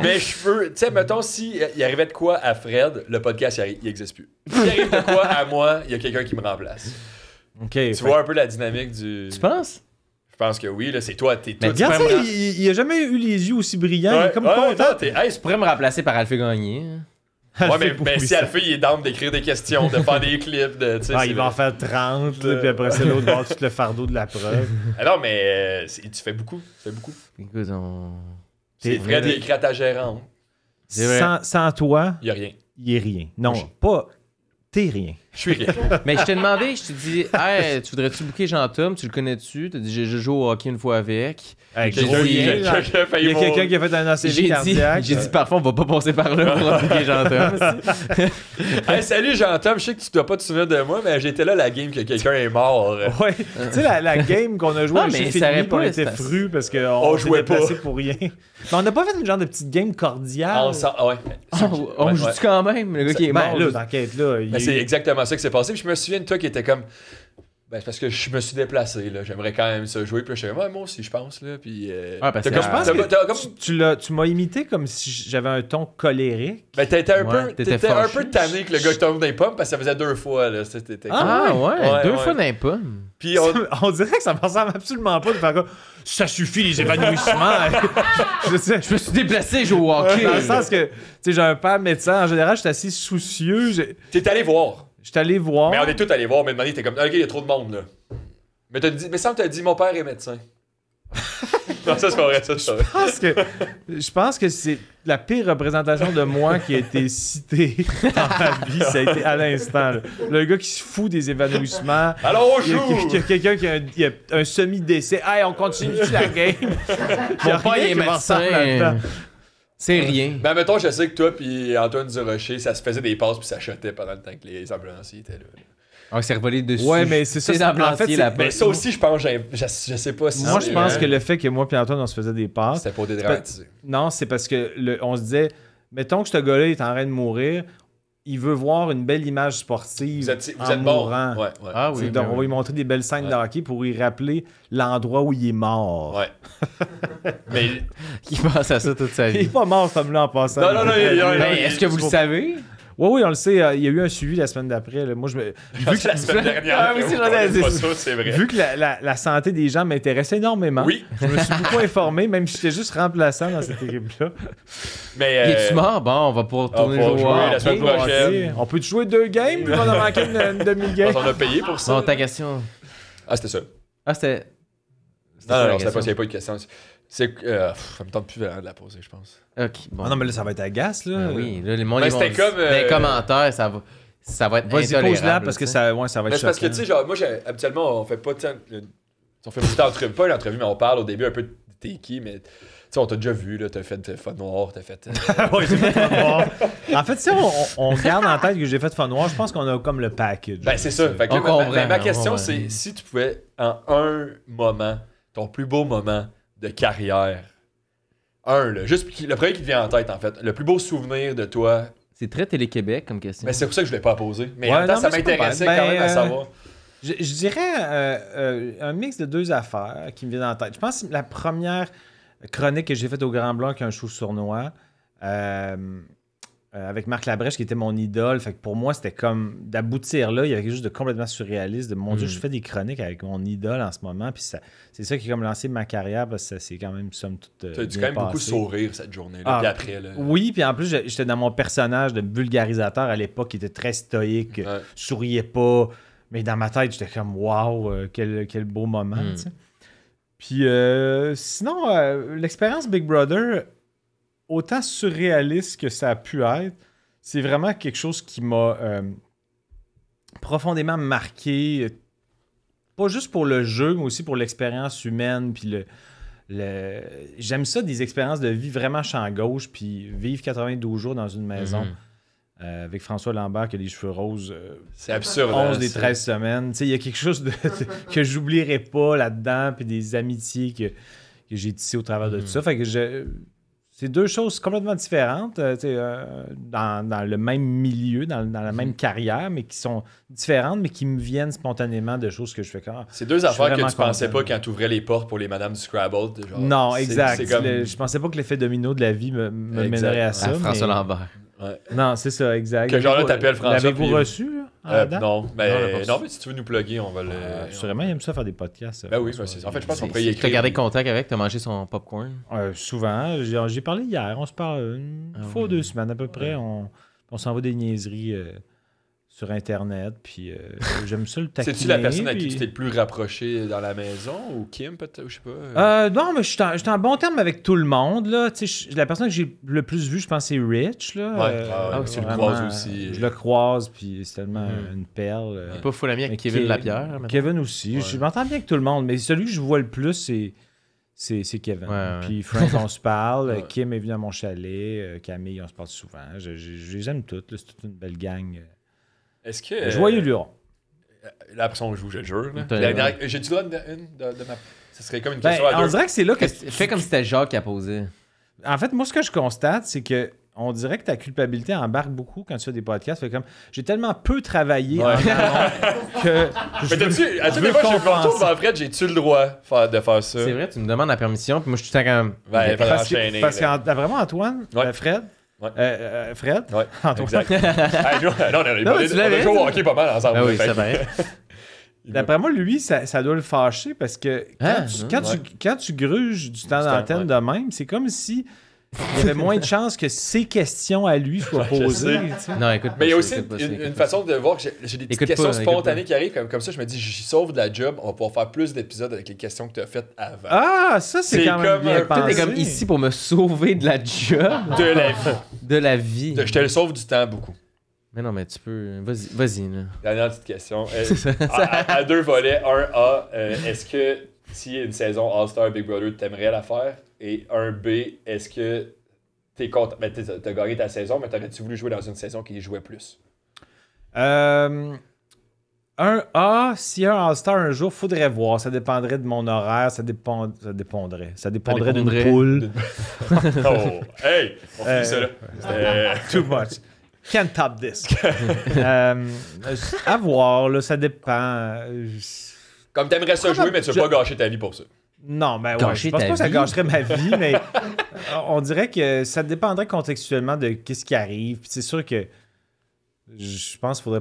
Mais je peux... Tu sais, mettons, si il arrivait de quoi à Fred, le podcast, il existe plus. S'il arrive de quoi à moi, il y a quelqu'un qui me remplace. OK. Tu vois un peu la dynamique du... Tu penses? Je pense que oui, là, c'est toi, t'es Mais tout... Regarde ça, Vraiment. il a jamais eu les yeux aussi brillants. Il est comme content. Tu pourrais me remplacer par Alphée Gagné. Ouais, mais Pour si ça. Alphée, il est down d'écrire des questions, de faire des clips, de... tu sais, Ah, c'est- il va en faire 30, là, puis après, c'est l'autre bord, tout le fardeau de la preuve. Ah non, mais tu fais beaucoup. Écoute, on... C'est Fred, il écrit à ta gérante. C'est vrai. Il Sans toi, y a rien. il est rien. Non, pas... T'es rien. Je suis rien. Mais je t'ai demandé, je t'ai dit, hey, tu voudrais-tu booker Jean-Tom? Tu le connais-tu? T'as dit, je joue au hockey une fois avec. Avec J'ai gros dit- lien, genre. J'ai failli Il y a mourir. quelqu'un qui a fait un ACV cardiaque. J'ai dit, parfois, on va pas passer par là pour booker Jean-Tom. Hey, salut Jean-Tom, je sais que tu dois pas te souvenir de moi, mais j'étais là la game que quelqu'un est mort. Ouais. Tu sais, la game qu'on a jouée Ah, à mais Chiffre ça et demi, aurait puis on pas, était c'est- frus parce qu'on On jouait s'était placé pas. pour rien. Mais on n'a pas fait une genre de petite game cordiale. Ouais. On Ouais, joue-tu ouais. quand même, le gars qui est Ben mort? là, dans l'enquête-là, il y Mais a c'est eu- exactement ça qui s'est passé. Puis je me souviens de toi qui était comme. Ben, c'est parce que je me suis déplacé, là. J'aimerais quand même ça jouer. Puis là, je suis comme, ouais, moi aussi, je pense, là. Puis. Ah, parce t'as que comme, je pense t'as- que t'as comme- tu m'as imité comme si j'avais un ton colérique. Ben, t'étais un Ouais, peu. t'étais T'étais un fâché. peu tanné que le gars qui tombe dans les pommes parce que ça faisait 2 fois, là. C'était Ah, ouais, deux Ouais. fois dans les pommes. Puis on. On dirait que ça me ressemble absolument pas de faire comme ça suffit les évanouissements. je sais, Je me suis déplacé, je joue au hockey. dans le sens que tu sais, j'ai un père médecin en général, je suis assez soucieux. T'es allé voir. J'étais allé voir. Mais on est tous allés voir, mais demandé, t'es comme, ok, il y a trop de monde, là. Mais t'as dit, mais ça, t'as dit, mon père est médecin. Non, ça, c'est pas vrai, ça, c'est pas vrai. Je pense que c'est la pire représentation de moi qui a été citée dans ma vie. Ça a été à l'instant. Là. Le gars qui se fout des évanouissements. Alors, on Il y a, joue! il y a quelqu'un qui a il y a un semi-décès. Hey, on continue la game. Mon père, il est médecin. C'est rien. Ben, mettons, je sais que toi puis Antoine Durocher, ça se faisait des passes puis ça shotait pendant le temps que les ambulanciers étaient là. On s'est revolé dessus. Ouais, mais c'est ça. C'est ambulanciers là-bas. Mais ça aussi, je pense, je sais pas si Moi, c'est je pense vrai. que le fait que moi et Antoine, on se faisait des passes. C'était pour dédramatiser. Non, c'est parce que on se disait, mettons que ce gars-là est en train de mourir, il veut voir une belle image sportive Vous êtes en bon. mourant. Ouais. Ah C'est oui. donc, on va lui montrer des belles scènes Ouais. de hockey pour lui rappeler l'endroit où il est mort. Ouais. Mais Il pense à ça toute sa Il est vie. pas mort, cet homme-là, en passant. Non, Mais est-ce que vous le savez? Oui, on le sait. Il y a eu un suivi la semaine d'après. Là. Moi, vu que la semaine dernière, Ah oui, c'est vrai, c'est pas c'est- ça, c'est vrai. vu que la santé des gens m'intéresse énormément, Oui, je me suis beaucoup informé, même si j'étais juste remplaçant dans cette équipe-là. mais Il est-tu mort? Bon, on va pouvoir tourner pouvoir jouer. jouer la semaine Ok. prochaine. On peut jouer 2 games, puis on en a manqué une demi-game. on a payé pour ça. Bon, ta question. Ah, c'était ça. Ah, c'était. Non, c'était pas, il n'y avait pas eu de question. C'est que ça me tente plus vraiment de la poser, je pense. Ok, bon. Ah non, mais là, ça va être agace, là. Ben oui, là, les monde, Ben, ils vont c'était comme, dans les commentaires, ça va être Vas-y, intolérable. pose-la, parce que tu sais. ça va Mais être c'est parce que, choquant. tu sais, genre, moi, habituellement, on fait pas tant. On fait beaucoup d'entrevues, pas une entrevue, mais on parle au début un peu de t'es qui, mais. Tu sais, on t'a déjà vu, là, t'as fait Fun Noir, t'as fait. Ouais, j'ai fait Fun Noir. En fait, si on garde en tête que j'ai fait Fun Noir, je pense qu'on a comme le package. Ben, c'est ça. Fait que On là, comprend, ma on question, comprend. c'est si tu pouvais, en un moment, ton plus beau moment de carrière, juste le premier qui te vient en tête, en fait, le plus beau souvenir de toi, C'est très Télé-Québec comme question. mais c'est pour ça que je voulais pas la poser. Mais Ouais, en même temps, non, ça mais c'est pas m'intéressait grave. quand même à Ben, savoir. Je dirais un mix de 2 affaires qui me viennent en tête. Je pense que la première chronique que j'ai faite au Grand Blanc, qui est un show sournois, avec Marc Labrèche, qui était mon idole. Fait que pour moi, c'était comme d'aboutir là. Il y avait quelque chose de complètement surréaliste. De mon Dieu, je fais des chroniques avec mon idole en ce moment. Puis c'est ça qui a comme lancé ma carrière, parce que ça s'est quand même, somme toute. Tu as dû bien quand même beaucoup passé. sourire cette journée-là. Ah, Puis après, là. Oui, puis en plus, j'étais dans mon personnage de vulgarisateur à l'époque, qui était très stoïque, Ouais. souriais pas. Mais dans ma tête, j'étais comme, waouh, quel beau moment. Tu sais. Puis sinon, l'expérience Big Brother, autant surréaliste que ça a pu être, c'est vraiment quelque chose qui m'a profondément marqué. Pas juste pour le jeu, mais aussi pour l'expérience humaine. Puis j'aime ça, des expériences de vie vraiment champ gauche, puis vivre 92 jours dans une maison. Avec François Lambert qui a les cheveux roses. C'est absurde. 11 hein, des 13 semaines. Tu sais, il y a quelque chose que j'oublierai pas là-dedans, puis des amitiés que j'ai tissées au travers de tout ça. Fait que c'est 2 choses complètement différentes, tu sais, dans le même milieu, dans la même carrière, mais qui sont différentes, mais qui me viennent spontanément de choses que je fais quand C'est 2 Je suis affaires que vraiment tu pensais content. pas quand tu ouvrais les portes pour les madames du Scrabble. Genre, Non, exact. C'est comme... Je pensais pas que l'effet domino de la vie me Exact. mènerait à ça. François mais- Lambert. Ouais. Non, c'est ça, exact. Que genre là, t'appelles François, L'avez-vous puis- reçu, là, à date? Non, Non, on l'a mais pas reçu. si tu veux nous plugger, on va le. Sûrement, il aime ça faire des podcasts. Ben oui, ben c'est- en fait, je pense qu'on pourrait y Tu as écrire. gardé contact avec, tu as mangé son popcorn. Souvent. J'ai parlé hier. On se parle une fois ou 2 semaines à peu près. On s'envoie des niaiseries sur Internet. Puis j'aime ça le taquiner. C'est-tu la personne à qui puis- tu t'es le plus rapproché dans la maison ou Kim, peut-être, ou je sais pas? Non, mais je suis en bon terme avec tout le monde. Là. Tu sais, la personne que j'ai le plus vue, je pense, c'est Rich. Là. Ouais. Tu le vraiment, croises aussi. Je le croise, puis c'est tellement une perle. T'es pas full ami avec Mais Kevin Ke- Lapierre. maintenant? Kevin aussi. Je m'entends bien avec tout le monde, mais celui que je vois le plus, c'est Kevin. Ouais. Puis Frank, on se parle. Ouais. Kim est venu à mon chalet. Camille, on se parle souvent. Je les aime toutes. là. C'est toute une belle gang. Est-ce que. Joyeux Luron. Là, après ça, on joue, je le jure. là. T'as- J'ai-tu le droit de ma. Ce serait comme une Ben, question à on deux. dirait que c'est là que... Fais comme si c'était Jacques qui a posé. En fait, moi, ce que je constate, c'est que on dirait que ta culpabilité embarque beaucoup quand tu fais des podcasts. Fait comme, j'ai tellement peu travaillé en amont que je Mais t'as-tu. À je toutes veux les fois que je suis compenser. contour, en fait, j'ai-tu le droit de faire ça? C'est vrai, tu me demandes la permission, puis moi je suis tout le temps comme. Ben, il fallait Parce enchaîner. que là. vraiment, Antoine, Ouais. Fred, Ouais. Fred, Ouais, Antoine. exact. Hey, non, on a Non, mais tu on a l'avais. joué au hockey pas mal ensemble. Ah oui, Fait c'est que- vrai. D'après moi, lui, ça doit le fâcher parce que Ah, quand tu gruges du temps C'est d'antenne ouais. de même, c'est comme si il y avait moins de chances que ses questions à lui soient Je posées. sais. tu sais. Non, écoute. Mais il y a pas aussi ça, écoute pas ça, une écoute pas façon de voir que j'ai des petites Écoute questions pas, écoute spontanées pas. qui arrivent. Comme ça, je me dis, j'y sauve de la job, on va pouvoir faire plus d'épisodes avec les questions que tu as faites avant. Ah, ça, c'est C'est quand même comme bien un- ça. Toi, t'es pensé. comme ici pour me sauver de la job, De la vie. de la vie. Je te le sauve du temps beaucoup. Mais non, mais tu peux. Vas-y, là. Dernière petite question. À 2 volets. 1A, est-ce que s'il y a une saison All-Star Big Brother, t'aimerais la faire? Et 1B, est-ce que t'es content. Ben, t'as gagné ta saison, mais t'aurais-tu voulu jouer dans une saison qui jouait plus? Un A, si un All-Star un jour, faudrait voir. Ça dépendrait de mon horaire, ça dépendrait. Ça dépendrait d'une poule. Oh, hey! On finit ça là. Too much. Can't top this. À voir, là, ça dépend. Comme t'aimerais ça jouer, mais tu veux pas gâcher ta vie pour ça. Non, ben ouais, Gâcher je pense ta pas que ça vie. gâcherait ma vie, mais on dirait que ça dépendrait contextuellement de qu'est-ce qui arrive. Puis c'est sûr que je pense qu'il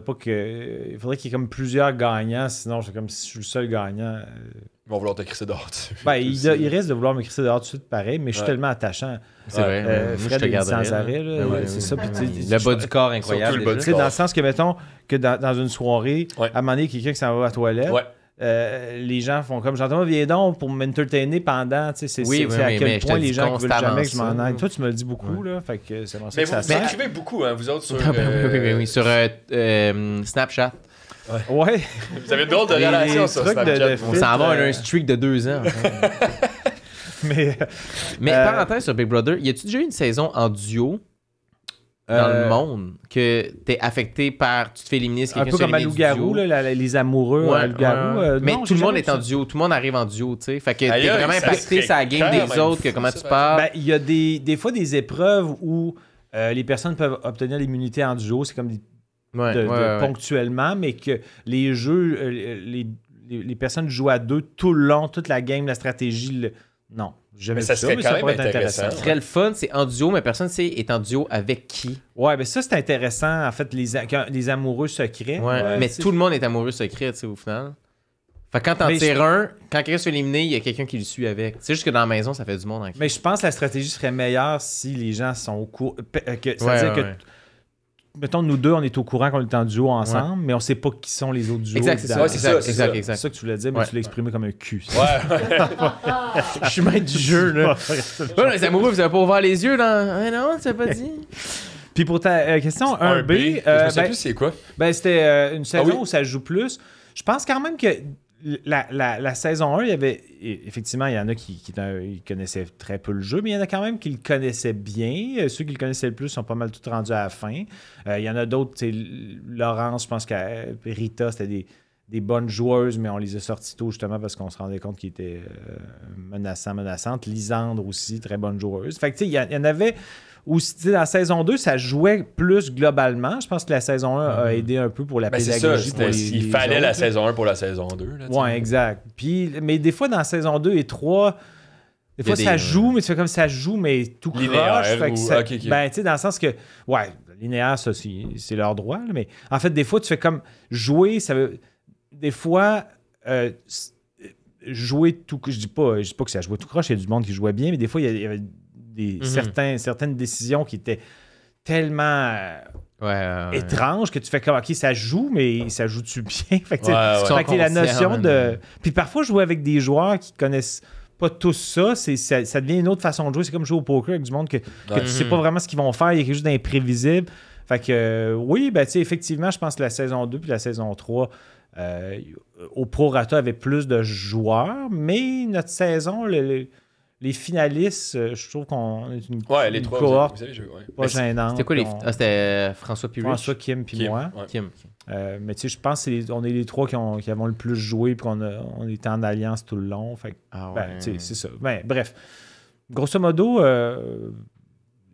faudrait qu'il y ait comme plusieurs gagnants, sinon je comme si je suis le seul gagnant. Ils vont vouloir te crisser dehors dessus. Ben, il risque de vouloir me crisser dehors tout de suite pareil, mais je suis tellement attachant. C'est vrai. Moi, je Fred te le dit garderais. sans là. arrêt, là, Ben oui, c'est oui. ça. Puis, tu sais, Le bas du corps incroyable. Surtout le bas déjà. du dans le sens que, mettons, que dans une soirée, Ouais. à un moment donné, quelqu'un qui s'en va à la toilette, Ouais. les gens font comme j'entends, viens donc pour m'entertainer pendant. Tu sais, c'est Oui, c'est à mais quel je point te les dis gens qui veulent constamment jamais que je m'en ça. aille. Toi, tu me le dis beaucoup, là. Fait que c'est pour ça Mais que ça vous sert. écrivez beaucoup, hein, vous autres, sur... Ah, ben oui. Sur Snapchat. Ouais. Vous avez une drôle de Les relation sur trucs de- Snapchat. de- On s'en va à euh, un streak de 2 ans. Mais Mais parenthèse sur Big Brother, y a-tu déjà eu une saison en duo dans le monde que t'es affecté par. Tu te fais éliminer, c'est un quelqu'un peu comme à se fait éliminer du Loup-Garou, duo? là, les amoureux Ouais, à Loup-Garou. ouais. Mais non, tout j'ai le monde jamais est en vu ça. duo, tout le monde arrive en duo, tu sais. Fait que t'es Aïe, vraiment ça impacté serait sur la game quand des même autres, que fou, comment ça, tu par parles. Ben, il y a des fois des épreuves où les personnes peuvent obtenir l'immunité en duo. C'est comme ponctuellement, mais que les jeux, les personnes jouent à deux tout le long, toute la game, la stratégie. Non, jamais Mais ça vu serait mais quand ça même pourrait être intéressant. Ce qui serait le fun, c'est en duo, mais personne ne sait est en duo avec qui. Ouais, mais ça, c'est intéressant, en fait, les amoureux secrets. Ouais. Mais c'est- tout le monde est amoureux secret, tu sais, au final. Fait que quand t'en Mais tires un, quand quelqu'un se fait éliminer, il y a quelqu'un qui le suit avec. C'est juste que dans la maison, ça fait du monde en Mais je pense que la stratégie serait meilleure si les gens sont au courant. C'est-à-dire que, mettons, nous deux, on est au courant qu'on est en duo ensemble, mais on sait pas qui sont les autres duos. Exact, c'est ça. Ouais, c'est ça, c'est ça. C'est ça que tu voulais dire, mais Ouais. tu l'as exprimé comme un cul. Ouais. Je suis maître du jeu, là. Ouais, les amoureux, vous avez pas ouvert les yeux, là. Ah non, tu l'as pas dit. Puis pour ta question, 1B, Je me sais plus c'est quoi. ben, c'était une saison oui? où ça joue plus. Je pense quand même que la saison 1, il y avait. Effectivement, il y en a qui ils connaissaient très peu le jeu, mais il y en a quand même qui le connaissaient bien. Ceux qui le connaissaient le plus sont pas mal tous rendus à la fin. Il y en a d'autres, tu sais, Laurence, je pense que Rita, c'était des bonnes joueuses, mais on les a sorties tôt justement parce qu'on se rendait compte qu'ils étaient menaçantes. Lisandre aussi, très bonne joueuse. Fait que tu sais, il y en avait. Ou dans la saison 2, ça jouait plus globalement. Je pense que la saison 1 a aidé un peu pour la Ben, c'est ça. pédagogie. pour Il fallait la autres. saison 1 pour la saison 2. Là, Ouais, exact. Puis, mais des fois, dans la saison 2 et 3, des fois, ça joue, mais tu fais comme ça joue, mais tout croche. Linéaire, Fait que ou- ça- ok. Ben, tu sais, dans le sens que, ouais, linéaire, ça, c'est leur droit, là, mais en fait, des fois, tu fais comme jouer, ça veut. Des fois, jouer tout. Je dis pas que ça jouait tout croche, il y a du monde qui jouait bien, mais des fois, il y avait certaines décisions qui étaient tellement étranges que tu fais comme, OK, ça joue, mais ça joue-tu bien? Fait que, tu sais, Ouais, fait que la conscients, notion man. de. Puis parfois, jouer avec des joueurs qui connaissent pas tous ça, ça devient une autre façon de jouer. C'est comme jouer au poker avec du monde que tu sais pas vraiment ce qu'ils vont faire. Il y a quelque chose d'imprévisible. Fait que oui, ben, tu sais, effectivement, je pense que la saison 2 puis la saison 3, au prorata, avait plus de joueurs, mais notre saison, les finalistes, je trouve qu'on est une, Ouais, les une trois. cohorte Vous avez joué, ouais. pas gênante. C'était quoi les. puis on- Ah, c'était François puis Rich. François, Kim puis Kim, moi. ouais. Kim. Mais tu sais, je pense qu'on est les trois qui avons le plus joué puis on était en alliance tout le long. Fait que, Ah ouais. ben, tu sais, c'est ça. Ben, bref. Grosso modo,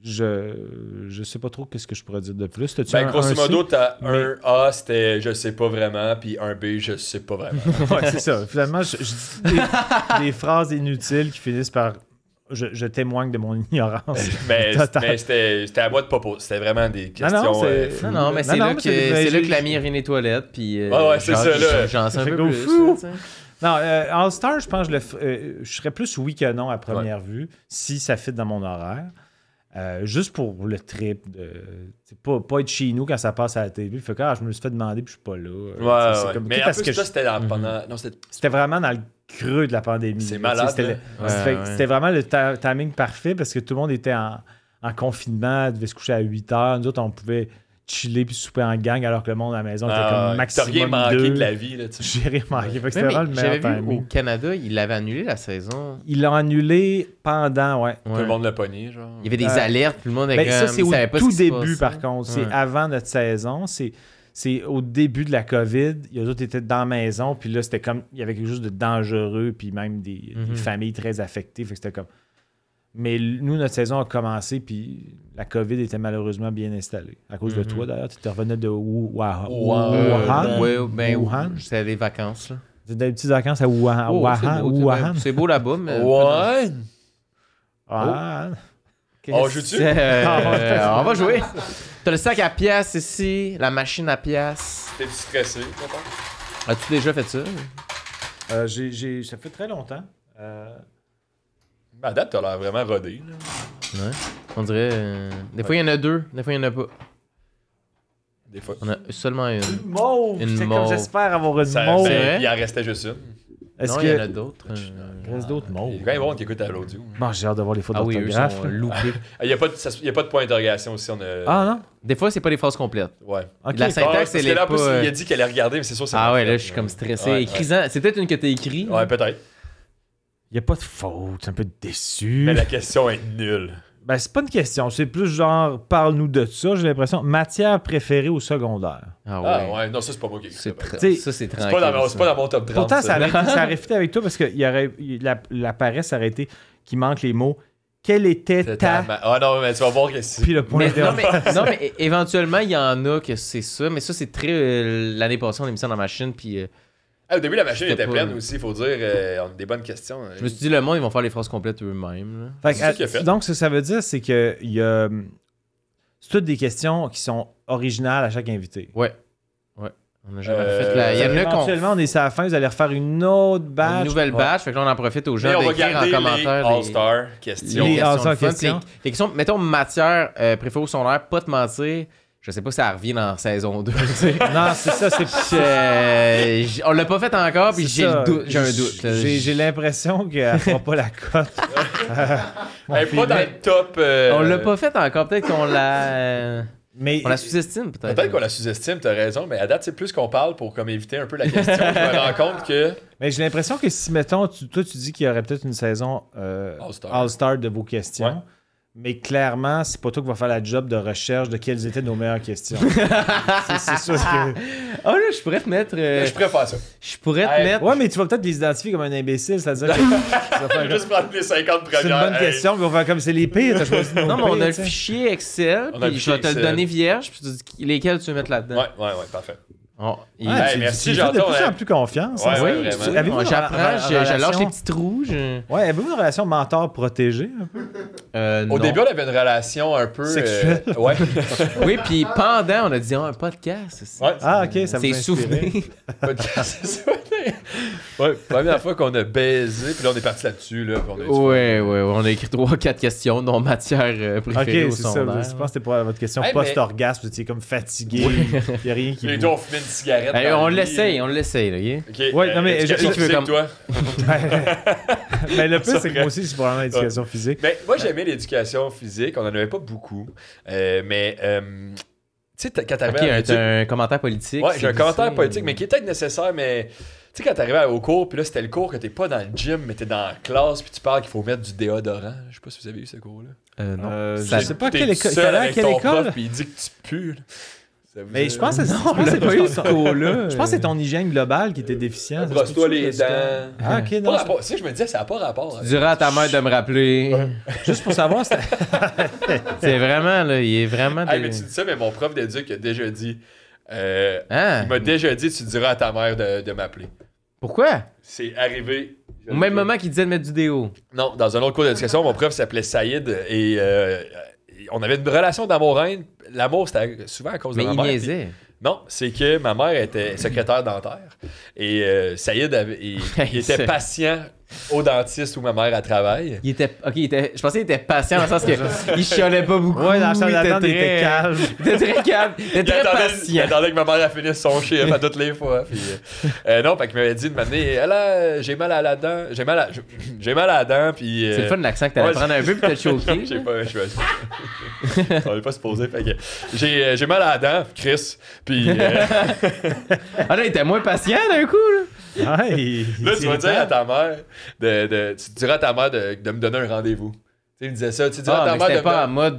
je sais pas trop qu'est-ce que je pourrais dire de plus. T'as-tu Ben, un grosso C? modo, t'as mais- un A, c'était je sais pas vraiment, puis un B, je sais pas vraiment. Ouais, c'est ça. Finalement, je dis des phrases inutiles qui finissent par je témoigne de mon ignorance. mais Total. mais c'était à moi de pas poser. C'était vraiment des questions. non, c'est- Non, non, mais c'est là que l'ami revient des toilettes, puis. Ouais, c'est ça, là. J'en sais un Fait peu go plus. fou. là, tu sais. Non, All-Star, je pense que je serais plus oui que non à première vue, si ça fit dans mon horaire. Juste pour le trip de pas être chez nous quand ça passe à la télé. Fait que je me suis fait demander puis je suis pas là. C'est Ouais. comme- Mais en parce plus, que ça, c'était pendant. Non, c'était. c'était vraiment dans le creux de la pandémie. C'est là. malade, C'était là. c'était vraiment le timing parfait parce que tout le monde était en confinement, devait se coucher à 8 heures. Nous autres, on pouvait chiller puis souper en gang alors que le monde à la maison était Ah, comme maximum t'as rien manqué 2. de la vie, là, tu sais. J'ai rien manqué. Fait que c'était Ouais, vraiment le mais j'avais meilleur vu au timing. Canada, il l'avait annulé la saison. Ils l'ont annulé pendant, ouais. Tout le monde l'a pogné, genre. Il y avait des alertes, puis le monde était Ben, ça, comme, c'est il au savait pas tout ce qui se début, passait. par contre. C'est Ouais. avant notre saison. C'est au début de la COVID. Les autres étaient dans la maison. Puis là, c'était comme... Il y avait quelque chose de dangereux. Puis même des familles très affectées. Fait que c'était comme... Mais nous, notre saison a commencé. Puis la COVID était malheureusement bien installée. À cause de toi, d'ailleurs. Tu revenais de Wuhan. Ouais, ben, Wuhan. c'était des vacances, là. C'était des petites vacances à Wuhan. Oh, Wuhan. c'est beau là-bas, mais... Ouais! Wuhan. On joue-tu? On va jouer. T'as le sac à pièces ici, la machine à pièces. T'es-tu stressé, papa? As-tu déjà fait ça? Ça fait très longtemps. À date, t'as l'air vraiment rodé, là. Ouais. On dirait... Des fois, il y en a deux. Des fois, il y en a pas. Des fois. On a seulement une. Mauve. Une C'est comme mauve. j'espère avoir une Ça, mauve. C'est vrai? il en restait juste une. Est-ce Non, que... il y en a d'autres. Il reste d'autres mauves. Il y a quand même monde qui écoute à l'audio. Bon, j'ai hâte de voir les fautes Ah oui, eux d'orthographe. sont là. loupés. Il n'y a, pas de point d'interrogation aussi. On a... Ah non? Des fois, c'est pas des phrases complètes. Ouais. Ok. La Ah, syntaxe, parce elle que là, est en plus, pas... il a dit qu'elle allait regarder, mais c'est sûr que c'est Ah pas ouais, fait, là, je suis comme stressé. Ouais, Écris-en. C'est peut-être une que t'as écrit. Ouais, peut-être. Il n'y a pas de faute. Je suis un peu déçu. Mais la question est nulle. Ben, c'est pas une question. C'est plus genre, parle-nous de ça, j'ai l'impression. Matière préférée au secondaire. Ah Ah ouais. ouais, non, ça, c'est pas moi qui ai écrit ça. C'est par exemple. T'sais, ça, c'est C'est tranquille. pas dans mon top 30. Pourtant, ça ça. aurait fité avec toi parce que la paresse aurait été qu'il manque les mots. Quelle était C'est ta... Ah non, mais tu vas voir que c'est... Puis le point Mais, non, d'interrogation. non, mais éventuellement, il y en a que c'est ça. Mais ça, c'est très... l'année passée, on a mis ça dans la machine, puis Ah, au début, la machine C'était était pas- pleine aussi, il faut dire. On a des bonnes questions. je me suis dit, le monde, ils vont faire les phrases complètes eux-mêmes. là. Fait que, C'est ça qu'il a fait. donc, ce que ça veut dire, c'est que il y a... C'est toutes des questions qui sont originales à chaque invité. Ouais. Ouais. On a jamais fait la... Il y en a qu'on... Éventuellement, on est à la fin, vous allez refaire une autre batch. Une nouvelle batch, fait que là, on en profite aux gens Mais on va d'écrire en garder les commentaire des- All-Star questions. Les questions All-Star de fun. questions. Les questions, mettons, matière préférée au secondaire, pas te mentir. Je sais pas si ça revient dans saison 2. tu sais. Non, c'est ça, c'est... On l'a pas fait encore, puis C'est j'ai ça. le doute. J'ai un doute. là. J'ai l'impression qu'elle fera pas la cote. Mon Elle est pas dans feeling. le top... On l'a pas fait encore. Peut-être qu'on la... Mais On la sous-estime, peut-être. Peut-être qu'on la sous-estime, t'as raison, mais à date, c'est plus qu'on parle pour comme éviter un peu la question. Je me rends compte que... mais j'ai l'impression que si, mettons, toi, tu dis qu'il y aurait peut-être une saison All-Star. All-Star de vos questions, Ouais. mais clairement, c'est pas toi qui va faire la job de recherche de quelles étaient nos meilleures questions. c'est sûr que... Oh là, je pourrais te mettre... Je préfère ça. Je pourrais te Hey. mettre... Ouais, mais tu vas peut-être les identifier comme un imbécile, c'est-à-dire que tu vas faire Juste prendre les 50 premières. c'est une bonne Hey. question, mais on va faire comme c'est les pires, t'as choisi nos Non, mais on pires, a le tu sais. fichier Excel, On a le puis je vais te fichier le Excel. donner vierge, puis tu dis lesquels tu veux mettre là-dedans. Ouais, parfait. Oh, il- Ouais, Hey, tu- merci, tu lui fais de j'entends, plus en hein. plus confiance. Ouais, hein. ouais, Oui, vraiment. Avez-vous une j'apprends, je lâche relation- les petits trous. Ouais, avez-vous une relation mentor-protégé un peu? Au début, on avait une relation un peu... Sexuelle. Ouais. Oui, puis pendant, on a dit un podcast. Ouais. Ah, ok, ça vous C'est a inspiré. souvenir. Podcast, c'est ça. Ouais, première fois qu'on a baisé, puis là, on est parti là-dessus. Là, puis on a eu du Ouais, on a écrit 3-4 questions, dont matière Ok, préférée au c'est ça. secondaire. Je pense que c'était pour votre question Hey, mais- post-orgasme. Vous étiez comme fatigué. Il n'y a rien qui Les vous... deux, on fumait une cigarette. Hey, dans on le lit. l'essaye, là, yeah? Ok. Ouais, non, mais éducation je- tu veux physique, comme- toi. Mais le pire, Ça c'est que vrai. moi aussi, c'est probablement l'éducation physique. Mais moi, j'aimais l'éducation physique. On en avait pas beaucoup. Mais, tu sais, quand t'arrivais Ok, à l'étude- t'as un commentaire politique. Ouais, j'ai un c'est commentaire glissé. politique, mais qui est peut-être nécessaire, mais tu sais, quand t'arrivais au cours, puis là, c'était le cours que t'es pas dans le gym, mais t'es dans la classe, puis tu parles qu'il faut mettre du déodorant. Je sais pas si vous avez eu ce cours-là. Non. Je Ça- sais pas T'es quelle tout école. seul Quelle avec quelle ton école? prof, puis il dit que tu pues. là. Ça vous Mais a- je pense que c'est on l'a pas eu ce cours-là. Je pense que c'est ton hygiène globale qui était déficient. Ça se Brosse-toi peut-tu, les ça? dents. Ah, ok, Pas non. rapport- Tu sais, je me disais, ça n'a pas rapport. Tu diras à ta mère de me rappeler. Juste pour savoir, c'était. C'est vraiment, là, il est vraiment... Ah, mais tu dis ça, mais mon prof d'éduc a déjà dit. Hein? Il m'a déjà dit, tu diras à ta mère de m'appeler. Pourquoi? C'est arrivé. Au même moment qu'il disait de mettre du déo. Non, dans un autre cours d'éducation, mon prof s'appelait Saïd et on avait une relation d'amour-haine. L'amour, c'était souvent à cause Mais de ma il mère. niaisait. Non, c'est que ma mère était secrétaire dentaire et Saïd il était C'est- patient au dentiste où ma mère elle travaille. Je pensais qu'il était patient dans le sens que il chialait pas beaucoup. Ouais, dans la salle d'attente, il était très- calme. Il était très calme. Il était très Il patient. attendait que ma mère elle finisse son chiffre à toutes les fois. Puis, non, fait qu'il m'avait dit de m'amener. Là, j'ai mal à la dent. J'ai mal à la dent. Puis. C'est le fun de l'accent que t'allais ouais, prendre un peu puis t'as choqué. J'ai pas. On est pas supposé. Fait que j'ai mal à la dent, Chris. Puis. Ah là, il était moins patient d'un coup, là. Ouais, Là, tu vas dire à ta mère tu diras à ta mère de me donner un rendez-vous. Tu sais, il me disait ça. Tu diras à ta Mais mère de c'était me pas en don- mode.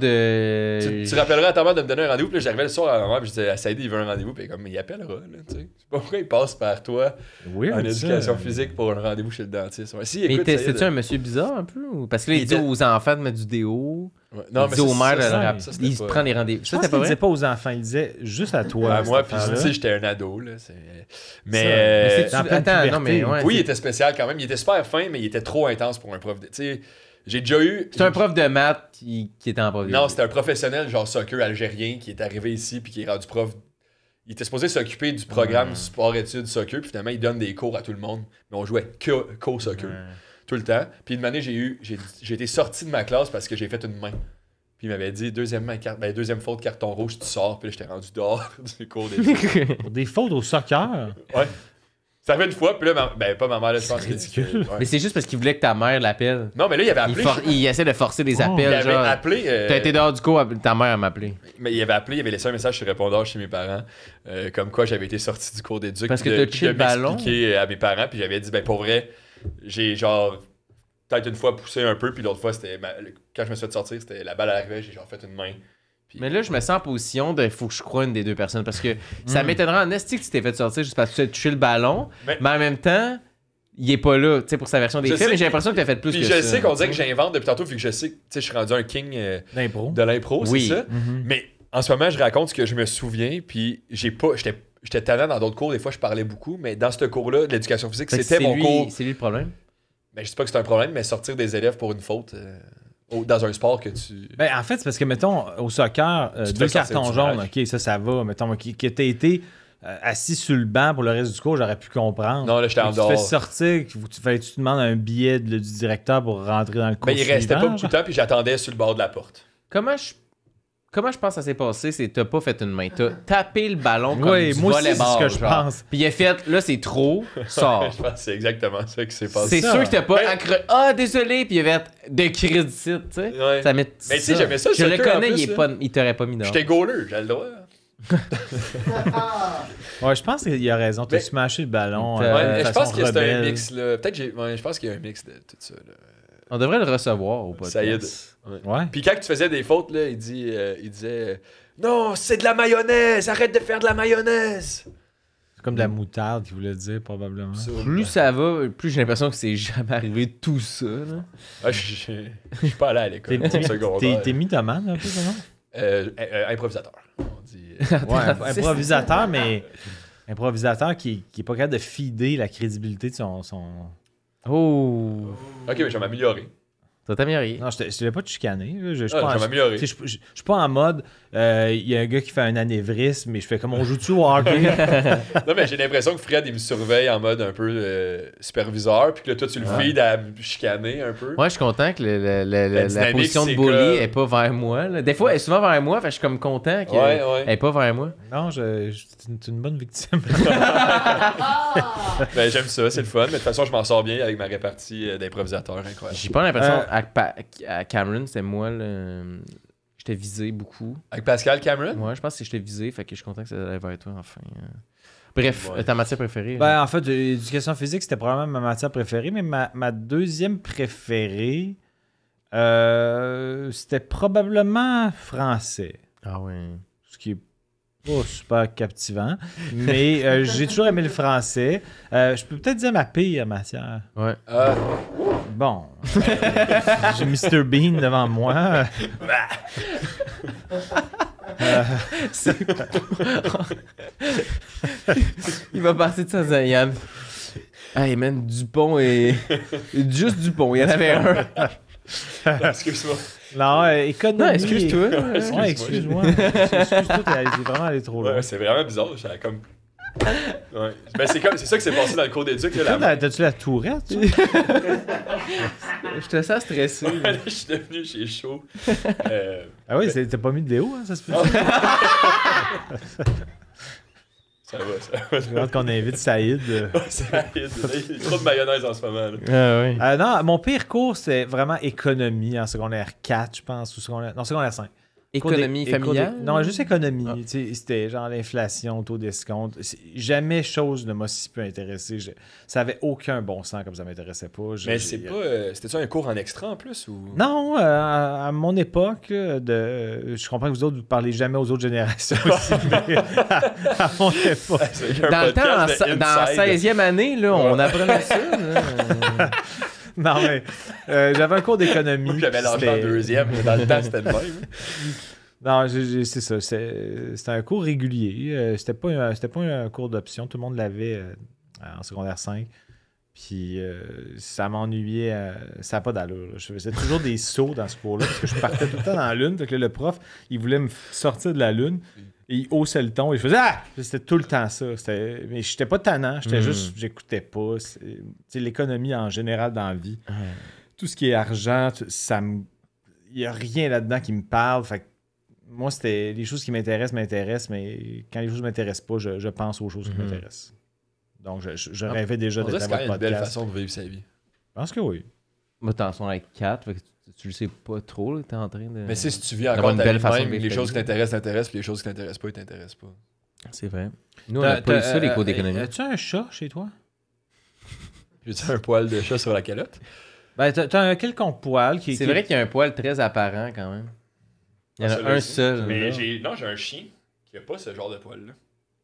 tu rappelleras à ta mère de me donner un rendez-vous. Puis là, j'arrivais le soir à ma mère. Puis je disais, Saïd, il veut un rendez-vous. Puis comme, il appellera. Là, tu sais. Je sais pas pourquoi il passe par toi Weird, en ça. éducation physique pour un rendez-vous chez le dentiste. Ouais. Si, Mais écoute, c'était-tu Saïd, un monsieur bizarre un peu? Parce que là, il Il dit était- aux enfants de mettre du déo. ouais. Il dit aux mères de ça, le rappeler. c'était Il se pas- prend les rendez-vous. Je Ça, pense c'était qu'il pas ne disait vrai? pas aux enfants, il disait juste à toi. Ah, moi, cette puis affaire-là. tu sais, j'étais un ado. Là, Mais mais. c'est-tu- en pleine Attends, non, puberté. mais ouais. Oui, il était spécial quand même. Il était super fin, mais il était trop intense pour un prof. Tu sais, j'ai déjà eu. C'est un prof de maths qui était en prof. Non, c'était un professionnel, genre soccer algérien, qui est arrivé ici puis qui est rendu prof. Il était supposé s'occuper du programme sport-études soccer, puis finalement, il donne des cours à tout le monde. Mais on jouait qu'au soccer. Tout le temps. Puis une année, j'ai été sorti de ma classe parce que j'ai fait une main. Puis il m'avait dit, deuxième faute, carton rouge, tu sors. Puis là, j'étais rendu dehors du cours d'études. Pour des fautes au soccer. Ouais. Ça fait une fois, puis là, pas ma mère, là, je pense que ridicule. ouais. Mais c'est juste parce qu'il voulait que ta mère l'appelle. Non, mais là, il avait appelé. Il essaie de forcer des Oh. appels. Il avait genre, appelé. T'as été dehors du cours, ta mère m'a appelé. Mais il avait appelé, il avait laissé un message sur répondeur chez mes parents, comme quoi j'avais été sorti du cours d'éduc. Parce que puis de- t'as puis chill de le ballon. m'expliquer à mes parents, puis j'avais dit, ben pour vrai, j'ai genre peut-être une fois poussé un peu, puis l'autre fois, c'était quand je me suis fait sortir, c'était la balle arrivait, j'ai genre fait une main. Puis- Mais là, je me sens en position de faut que je croie une des deux personnes parce que ça m'étonnerait en esti que tu t'es fait sortir juste parce que tu as touché le ballon, mais en même temps, il est pas là, tu sais, pour sa version des Je faits, sais mais j'ai que- l'impression que t'as fait plus Puis que je ça. sais qu'on dirait que j'invente depuis tantôt, vu que je sais que tu sais, je suis rendu un king D'impro. de l'impro, Oui. c'est ça. Mais en ce moment, je raconte ce que je me souviens, puis j'étais tannant dans d'autres cours, des fois je parlais beaucoup, mais dans ce cours-là, de l'éducation physique, Fait que c'était c'est mon lui- cours. C'est lui le problème. Ben, je sais pas que c'est un problème, mais sortir des élèves pour une faute dans un sport que tu. Ben, en fait, c'est parce que, mettons, au soccer, Tu te 2 fais sortir cartons du jaunes, match. OK, ça va. Mettons, que t'as été assis sur le banc pour le reste du cours, j'aurais pu comprendre. Non, là, j'étais en Tu te fais dehors. sortir, tu te demandes un billet du directeur pour rentrer dans le cours Mais il restait suivant, pas beaucoup de temps, puis j'attendais sur le bord de la porte. Comment je pense que ça s'est passé, c'est t'as pas fait une main, t'as tapé le ballon comme Oui, du moi aussi, c'est volleyball, ce que je genre. pense. Puis il a fait, là c'est trop, sors. Je pense que c'est exactement ça qui s'est passé. C'est ça. sûr que t'as pas Mais- ah désolé, puis il avait de crédit, tu sais. Ouais. Ça met Mais tu sais, j'aimais ça, le Je le soccer, en connais, plus, là. il t'aurait pas mis dehors. J'étais goaler, j'avais le droit. Ouais, je pense qu'il a raison. T'as Mais- smashé le ballon. Ouais, de Ouais, je façon pense que c'était un rebelle. mix, là. Peut-être je pense qu'il y a un mix de tout ça, là. On devrait le recevoir au podcast. Saïd. Ouais. Puis quand tu faisais des fautes, là, il disait non, c'est de la mayonnaise, arrête de faire de la mayonnaise. C'est comme de la moutarde qu'il voulait dire, probablement. Plus ça va, plus j'ai l'impression que c'est jamais arrivé tout ça. Là. Ah, je suis pas allé à l'école au secondaire. T'es mythomane un peu, non? Improvisateur. On dit. Ouais, improvisateur, mais improvisateur qui est pas capable de feeder la crédibilité de son... Oh, Ok, mais je vais m'améliorer. t'as t'améliorer. Non, je te vais pas te chicaner. là. Je suis Ah, pas je en- vais m'améliorer. tu sais, je suis pas en mode, il y a un gars qui fait un anévrisme, mais je fais comme on joue-tu au hockey? Non, mais j'ai l'impression que Fred, il me surveille en mode un peu superviseur, puis que là, toi, tu le feed à me chicaner un peu. Moi, je suis content que la dynamique, position de c'est bully comme- est pas vers moi. Là. Des fois, elle est souvent vers moi, fait que je suis comme content qu'elle Ouais. est pas vers moi. Non, c'est une bonne victime. Ben, j'aime ça, c'est le fun. Mais de toute façon, je m'en sors bien avec ma répartie d'improvisateur incroyable. J'ai pas l'impression à Cameron, c'était moi, j'étais visé beaucoup. Avec Pascal Cameron? Ouais, je pense que j'étais visé, fait que je suis content que ça allait vers toi enfin. Bref, Ouais. ta matière préférée. Ben, en fait, l'éducation physique, c'était probablement ma matière préférée, mais ma deuxième préférée, c'était probablement français. Ah ouais. Ce qui est pas super captivant. Mais j'ai toujours aimé le français. Je peux peut-être dire ma pire matière. Ouais. Bon. J'ai Mr. Bean devant moi. Il va passer de ça en disant Yann. Hey man, Dupont et. Juste Dupont, il y en avait un. Excuse-moi. Non, économie. Non, excuse-toi. Ouais, excuse-moi. Excuse-toi, t'es vraiment allé trop loin. Ouais, c'est vraiment bizarre. J'avais comme Ouais. Ben, c'est ça qui s'est passé dans le cours d'éduc. Là, T'as-tu la tourette? Tu? Je te sens stressé. là, je suis devenu chez chaud. Ah oui, t'as pas mis de déo, hein, ça se peut. Ça va. J'ai hâte qu'on invite Saïd. Ça il y a trop de mayonnaise en ce moment. Là. Ah oui. Non, mon pire cours, c'est vraiment économie en secondaire 4, je pense, ou secondaire 5. Économie familiale? Non, juste économie. Tu sais, c'était genre l'inflation, taux d'escompte. Jamais chose ne m'a si peu intéressé. Ça avait aucun bon sens comme ça m'intéressait pas. Mais c'est pas... C'était-tu un cours en extra en plus? Ou... Non, à mon époque, je comprends que vous autres, vous parlez jamais aux autres générations aussi, mais à mon époque... Dans le temps, dans la 16e année, là, on apprenait ça. Là. Non, mais j'avais un cours d'économie. J'avais l'âge en deuxième, mais dans le temps, c'était le même. Non, c'est ça. C'était un cours régulier. C'était pas un cours d'option. Tout le monde l'avait en secondaire 5. Puis ça m'ennuyait. Ça n'a pas d'allure. Là. Je faisais toujours des sauts dans ce cours-là parce que je partais tout le temps dans la lune. Fait que là, le prof, il voulait me sortir de la lune. Et il haussait le ton et je faisais ah! C'était tout le temps ça. Mais j'étais pas tannant, j'étais juste, j'écoutais pas. C'est l'économie en général dans la vie. Tout ce qui est argent, il y a rien là-dedans qui me parle. Fait que moi, c'était les choses qui m'intéressent, mais quand les choses m'intéressent pas, je pense aux choses qui m'intéressent. Donc, je rêvais déjà d'être à votre podcast. C'est une belle façon de vivre sa vie. Je pense que oui. Moi, t'en son avec 4, fait que tu le sais pas trop, là, t'es en train de... Mais si tu vis encore ta vie même, les choses qui t'intéressent, puis les choses qui t'intéressent pas, ils t'intéressent pas. C'est vrai. Nous, on a pas eu ça, les cours d'économie. As-tu un chat chez toi? J'ai-tu un poil de chat sur la calotte? Ben, t'as un quelconque poil qui... C'est vrai qu'il y a un poil très apparent, quand même. Il y en a un seul. Mais j'ai un chien qui a pas ce genre de poil-là.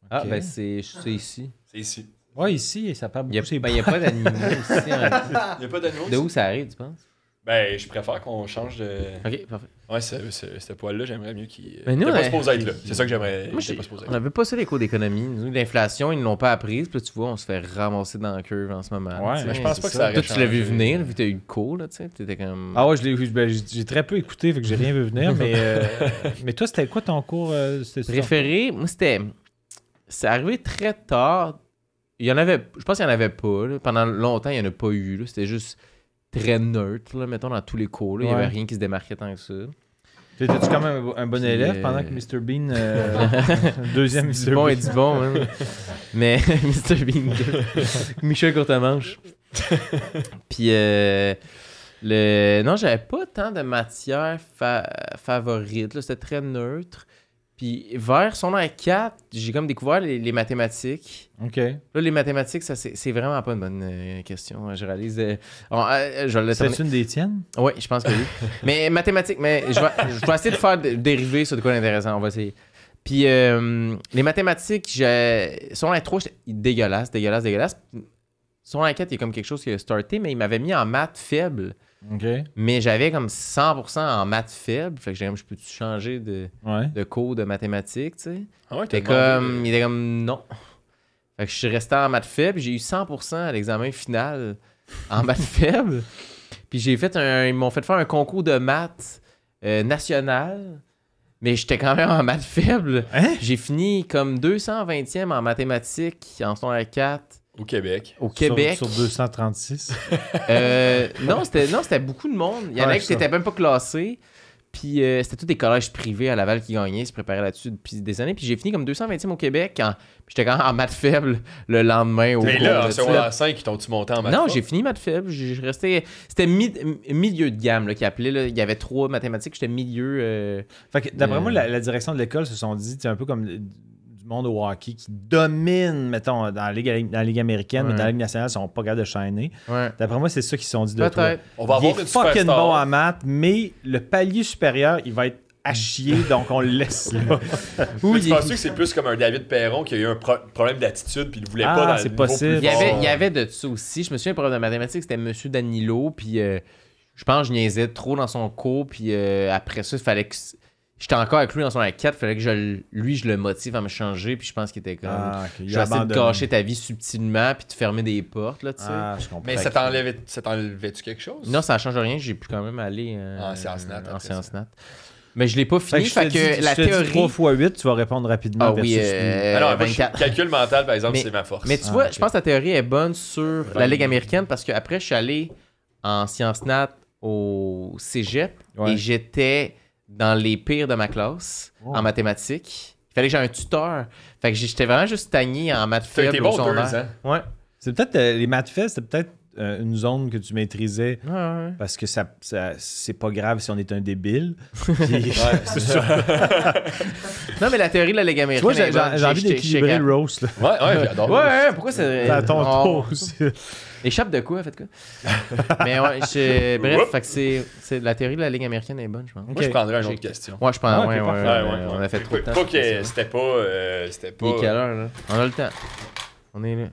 Ah, ben c'est ici. C'est ici. Ouais, ici, ça parle beaucoup. Il n'y a pas d'animaux ici. Il n'y a pas d'animaux De où ça arrive, tu penses? Ben, je préfère qu'on change de... Ok, parfait. Ouais, ce poil-là, j'aimerais mieux qu'il... Mais nous, pas supposé être là. C'est ça que j'aimerais... Moi, on n'avait pas ça, les cours d'économie. Nous, l'inflation, ils ne l'ont pas apprise. Puis tu vois, on se fait ramasser dans la curve en ce moment. Ouais, mais je pense pas que ça aurait Toi, tu l'as vu venir, vu que tu as eu le cours, là, tu sais. T'étais comme... Ah ouais, je l'ai vu. Ben, j'ai très peu écouté, fait que j'ai rien vu venir. Mais toi, c'était quoi ton cours préféré? Moi, c'était... C'est arrivé très tard. Il y en avait... Je pense qu'il n'y en avait pas. Là. Pendant longtemps, il n'y en a pas eu. Là. C'était juste... très neutre, là, mettons, dans tous les cours. Là. Il n'y avait rien qui se démarquait tant que ça. T'étais-tu quand même un bon élève pendant que Mr. Bean... deuxième Mr. Bean. Bon et du bon, hein. Mais Mr. Bean 2. Michel Courtemanche. Puis, non, j'avais pas tant de matière favorite. Là. C'était très neutre. Puis, vers son an 4, j'ai comme découvert les mathématiques. OK. Là, les mathématiques, ça, c'est vraiment pas une bonne question. Je réalise. C'est une des tiennes? Oui, je pense que oui. Mais mathématiques, mais je vais essayer de faire dériver sur de quoi d'intéressant. On va essayer. Puis, les mathématiques, son an 3, c'était dégueulasse. Son an 4, il y a comme quelque chose qui a starté, mais il m'avait mis en maths faible. OK. Mais j'avais comme 100% en maths faible. Fait que j'ai comme, je peux-tu changer de cours de mathématiques, tu sais? Ah ouais, il était comme, non. Fait que je suis resté en maths faible. J'ai eu 100% à l'examen final en maths faible. Puis ils m'ont fait faire un concours de maths national. Mais j'étais quand même en maths faible. Hein? J'ai fini comme 220e en mathématiques en secondaire 4. Au Québec. Sur 236. Non, c'était beaucoup de monde. Il y en a qui n'étaient même pas classés. Puis c'était tous des collèges privés à Laval qui gagnaient. Ils se préparaient là-dessus depuis des années. Puis j'ai fini comme 220e au Québec. Puis j'étais quand même en maths faible le lendemain. Mais là, en secondaire 5, ils t'ont-tu monté en maths? Non, j'ai fini maths faible. C'était milieu de gamme qui appelait. Là. Il y avait 3 mathématiques. J'étais milieu... Fait que d'après moi, la direction de l'école se sont dit, c'est un peu comme... du monde au hockey qui domine, mettons, dans la Ligue américaine, mais dans la Ligue nationale, ils sont pas capables de shiner. Ouais. D'après moi, c'est ça qu'ils se sont dit de toi. On va avoir il est une fucking superstar. bon en maths, mais le palier supérieur, il va être à chier, donc on le laisse là. Oui, tu penses que c'est plus comme un David Perron qui a eu un problème d'attitude puis il ne voulait pas dans c'est le niveau possible. plus fort. Il y avait de ça aussi. Je me souviens, un problème de mathématiques, c'était M. Danilo, puis je pense que je niaisais trop dans son cours, puis après ça, il fallait que... J'étais encore avec lui dans son 4, il fallait que je le motive à me changer, puis je pense qu'il était comme... Okay. Je vais essayer de gâcher ta vie subtilement, puis de fermer des portes, là, tu sais. Je comprends. Mais ça t'enlevait-tu quelque chose? Non, ça ne change rien, j'ai pu quand même aller en séance nat. en séance nat. Mais je l'ai pas fini, fait que la théorie... 3 x 8, tu vas répondre rapidement. Ah oui, Alors, moi, 24. calcul mental, par exemple, Mais- c'est ma force. Mais tu vois, je pense que ta théorie est bonne sur la Ligue américaine parce que après je suis allé en sciences nat au cégep Ouais. et j'étais dans les pires de ma classe en mathématiques. Il fallait que j'ai un tuteur. Fait que j'étais vraiment juste stagné en maths T'as été faible au bon, secondaire. 2 ans. Ouais. C'est peut-être les maths faibles, c'est peut-être une zone que tu maîtrisais Ouais. parce que ça c'est pas grave si on est un débile. Puis- c'est sûr. Non, mais la théorie de la Ligue Tu américaine. vois, est bonne. j'ai envie J'étais- d'équilibrer j'étais le roast. Là. Ouais, j'adore. Ouais, pourquoi c'est. C'est à ton on- tour aussi. Échappe de quoi, faites quoi? Mais ouais, bref, fait que c'est la théorie de la Ligue américaine est bonne, je pense. Moi, je prendrais une autre question. Ouais, je pense. Ah, ok, Ouais, parfait. on a fait trop de temps. Pas sur ça. que c'était pas. C'était pas. Il est quelle heure, là? On a le temps. On est là.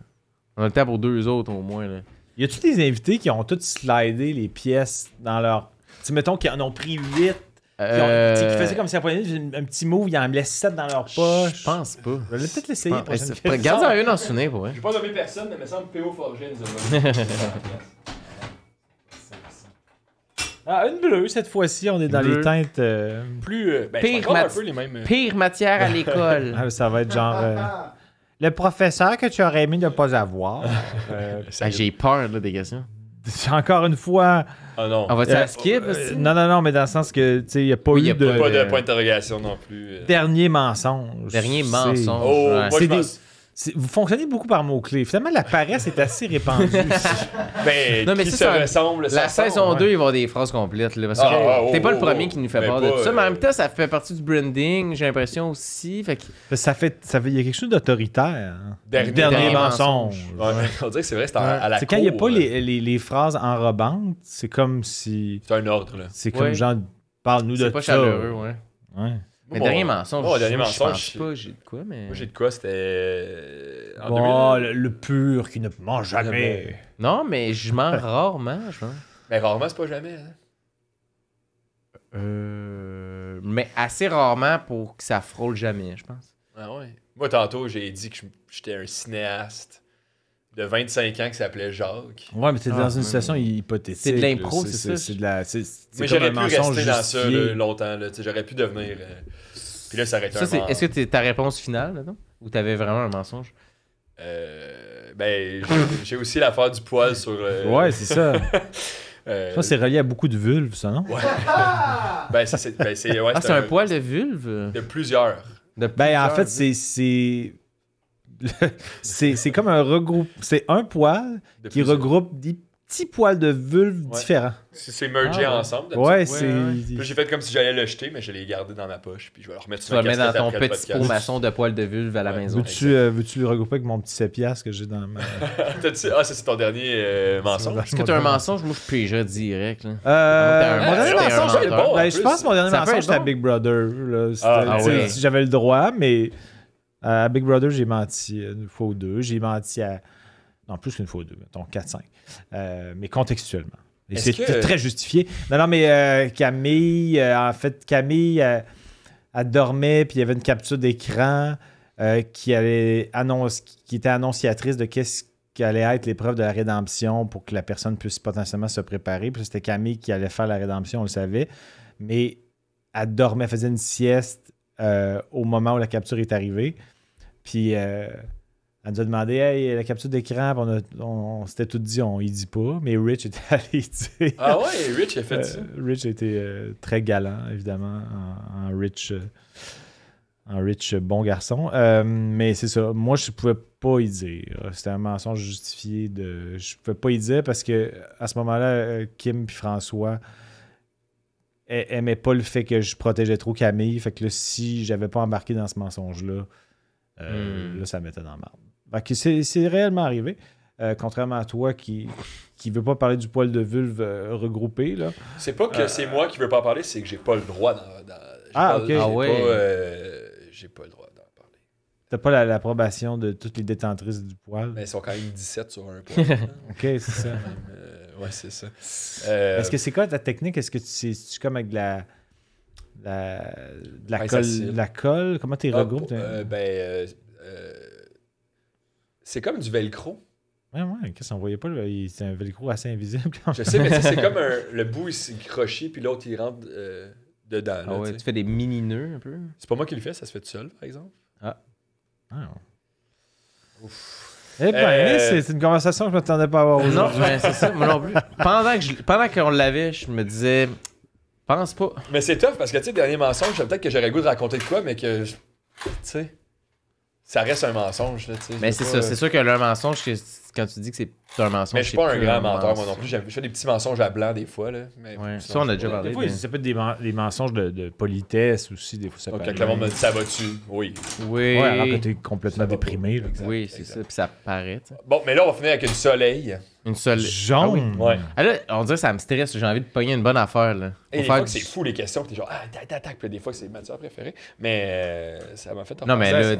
On a le temps pour 2 autres, au moins, là. Y a-tu des invités qui ont tous slidé les pièces dans leur. Tu sais, mettons qu'ils en ont pris 8. Qui faisaient comme si à poignée, un petit move, ils en laissent 7 dans leur poche. Je pense pas. Je vais peut-être l'essayer. prochaine question. Regarde-en une en souvenir, pour vrai. J'ai pas nommé personne, mais il me semble que P.O. Forget nous a Ah, une bleue cette fois-ci, on est dans Bleu. les teintes. Plus. Ben, Pire c'est encore un mat- peu les mêmes. Pire matière à l'école. Ah, ça va être genre. Le professeur que tu aurais aimé ne pas avoir. Ah, j'ai peur, là, des questions. Encore une fois. Ah non. On va-tu à skip? Non, mais dans le sens que, tu sais, il n'y a pas Oui, eu y a de. Pas de point d'interrogation non plus. Dernier mensonge. Dernier C'est- mensonge. Oh, Ouais. moi, C'est je des- pense. Vous fonctionnez beaucoup par mots-clés. Finalement, la paresse est assez répandue ici. Ben, Non, mais qui c'est se ça. ressemble, La ça saison ressemble, 2, il va y avoir des phrases complètes. Là, parce que t'es pas le premier qui nous fait Ben peur de pas, tout ça, mais en même temps, ça fait partie du branding, j'ai l'impression aussi. Fait que... Il y a quelque chose d'autoritaire. hein. Dernier mensonge. Ouais, on dirait que c'est vrai, c'est à la C'est quand il n'y a cour, pas là. les phrases enrobantes, c'est comme si. C'est un ordre, là. C'est comme Ouais. genre, parle-nous de C'est pas ça. chaleureux, ouais. Ouais. Mais Moi, dernier mon- mensonge, moi, dernier je mensonge, pense pas, j'ai de quoi, mais... Moi, j'ai de quoi, c'était. En Oh, 2000. le pur qui ne mange jamais. Non, mais je mens rarement, je pense. Mais rarement, c'est pas jamais. Hein. Mais assez rarement pour que ça frôle jamais, je pense. Ah ouais. Moi, tantôt, j'ai dit que j'étais un cinéaste de 25 ans qui s'appelait Jacques. Ouais, mais t'es dans une ouais. situation hypothétique. C'est de l'impro, là. c'est ça. C'est de la. C'est Mais comme j'aurais un pu mensonge rester dans ça justifié. là, longtemps. Là. Tu sais, j'aurais pu devenir. Puis là, ça aurait été Ça, un est-ce que c'est ta réponse finale, là, non? Ou t'avais vraiment un mensonge? Ben, j'ai aussi l'affaire du poil sur. Ouais, c'est ça. euh, Ça, c'est relié à beaucoup de vulves, ça, non? Ouais. Ben, c'est ouais, Ah, c'est un poil de vulve? de plusieurs. Ben, en fait, c'est comme un regroupe. C'est un poil De qui plusieurs. regroupe des petits poils de vulve Ouais. différents. C'est mergé Ah, ouais. ensemble. Ouais, d'habitude. c'est. Puis là, j'ai fait comme si j'allais le jeter, mais je l'ai gardé dans ma poche. Puis je vais le remettre Tu sur vas ma le mettre dans casquette ton après le petit pot podcast. maçon de poil de vulve à la Ouais. maison. Veux-tu le regrouper avec mon petit 7 piastres que j'ai dans ma. T'as-tu- Ah, ça, c'est ton dernier mensonge. Est-ce que t'as un mensonge? Moi, je pigerais direct, là. Mon Ouais, dernier c'était un mensonge, menteur. bon, en je plus. pense que mon dernier Ça peut mensonge, être c'était à bon. Big Brother. Là. C'était, Ah, tu sais, ouais. si j'avais le droit, mais à Big Brother, j'ai menti une fois ou deux. J'ai menti à. Non, plus qu'une fois ou deux, mettons 4-5. Mais contextuellement. Et Est-ce c'était que- très justifié. Non, mais Camille, Camille, elle dormait, puis il y avait une capture d'écran qui était annonciatrice de qu'est-ce qu'allait être l'épreuve de la rédemption pour que la personne puisse potentiellement se préparer. Puis c'était Camille qui allait faire la rédemption, on le savait. Mais elle dormait, elle faisait une sieste au moment où la capture est arrivée. Puis elle nous a demandé, hey, la capture d'écran, puis on s'était tout dit, on y dit pas. Mais Rich était allé dire. Ah ouais, Rich a fait ça. Rich a été très galant, évidemment, en Rich bon garçon. Mais c'est ça. Moi, je pouvais pas y dire. C'était un mensonge justifié. Je pouvais pas y dire parce que à ce moment-là, Kim et François aimaient pas le fait que je protégeais trop Camille. Fait que là, si j'avais pas embarqué dans ce mensonge-là, là, ça me mettait dans la merde. Fait que c'est réellement arrivé. Contrairement à toi qui veut pas parler du poil de vulve regroupé, là. C'est pas que c'est moi qui veux pas en parler, c'est que j'ai pas le droit d'en. Ah, ok. Ah ouais. J'ai pas le droit d'en parler. T'as pas l'approbation de toutes les détentrices du poil. Mais ils sont quand même 17 sur un point. Hein. Ok, c'est ça. Ouais, c'est ça. Est-ce que c'est quoi ta technique? Est-ce que c'est comme avec de la Ouais, colle? facile. De la colle? Comment tu regroupes? C'est comme du velcro. Ouais, qu'est-ce qu'on voyait pas? Là? C'est un velcro assez invisible. Je sais, mais c'est comme le bout, il s'est croché, puis l'autre, il rentre dedans. Là, Ah ouais, tu fais des mini-nœuds un peu. C'est pas moi qui le fais, ça se fait tout seul, par exemple. Eh ben, c'est une conversation que je m'attendais pas à avoir Non, aujourd'hui. ben, c'est ça, moi non plus. Pendant qu'on l'avait, je me disais, pense pas. Mais c'est tough parce que, tu sais, dernier mensonge, peut-être que j'aurais le goût de raconter de quoi, mais que, tu sais, ça reste un mensonge, là, tu sais. Mais c'est ça, c'est sûr que le mensonge, quand tu dis que c'est un mensonge. Mais je suis pas un c'est plus grand menteur, moi non mensonge. plus. Je fais des petits mensonges à blanc des fois, là. Mais Ouais. sinon, Ça, on a je- déjà parlé. Des fois, ça peut être des mensonges de politesse aussi. Des fois, ça Donc, peut quand aller. le monde me dit ça va-tu, oui. Oui. Ouais, alors que t'es complètement Ça va déprimé. Là. Oui, c'est Exact. ça. Puis ça paraît. tu sais. Bon, mais là, on va finir avec une soleil. Une seule. Jaune. Ouais. Ah là, on dirait que ça me stresse. J'ai envie de pogner une bonne affaire. Là. Et Faut des faire fois que du- c'est fou les questions, que t'es genre, tac, puis des fois que c'est ma matière préférée. Mais ça m'a fait Non, mais repenser à le ça.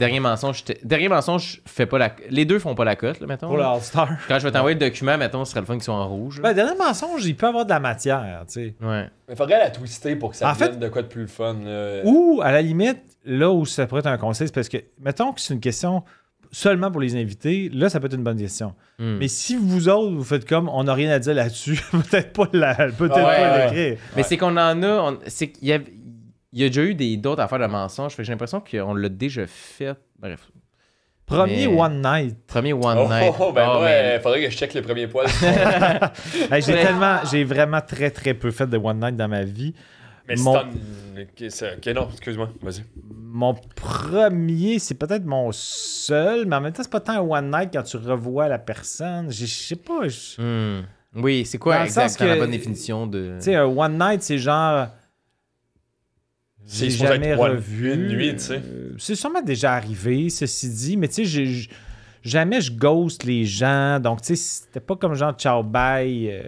dernier mensonge fait pas la. Les deux font pas la cote, là, mettons. Pour le là. All-Star. Quand je vais t'envoyer le document, mettons, ce serait le fun qu'ils soient en rouge. Ben, là. dernier mensonge, il peut avoir de la matière, tu sais. Ouais. Mais faudrait la twister pour que ça En fait- devienne de quoi de plus le fun. Là. Ou, à la limite, là où ça pourrait être un conseil, c'est parce que, mettons que c'est une question seulement pour les invités, là, ça peut être une bonne question. Hmm. Mais si vous autres, vous faites comme on n'a rien à dire là-dessus, peut-être pas Ouais, pas l'écrire. Mais c'est qu'on en a. C'est qu'il y a déjà eu d'autres affaires de mensonges. Fait que j'ai l'impression qu'on l'a déjà fait. Bref. Premier Mais- One Night. Premier One Night. Ben Oh, ouais, faudrait que je check le premier poil. Hey, Mais- j'ai vraiment très très peu fait de One Night dans ma vie. Mais Mon- ok, non, excuse-moi, vas-y. Mon premier, c'est peut-être mon seul, mais en même temps, c'est pas tant un One Night quand tu revois la personne. Je sais pas. Tu Hmm. Oui, c'est quoi Dans le sens exactement la que- bonne définition de. sais, un One Night, c'est genre. C'est J'ai supposé jamais être one- revu. une nuit, tu sais. C'est sûrement déjà arrivé, ceci dit, mais tu sais, jamais je ghost les gens, donc tu sais, c'était pas comme genre ciao bye.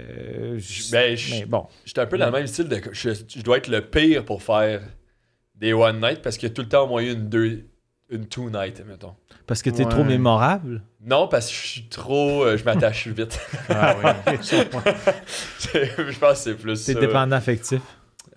Ben, mais bon. J'étais un peu dans le même style de. Je dois être le pire pour faire des one night parce qu'il y a tout le temps au moins une two night, mettons. Parce que t'es Ouais. trop mémorable. Non, parce que je suis trop. Je m'attache vite. Ah oui. Je pense que c'est plus T'es ça. dépendant affectif.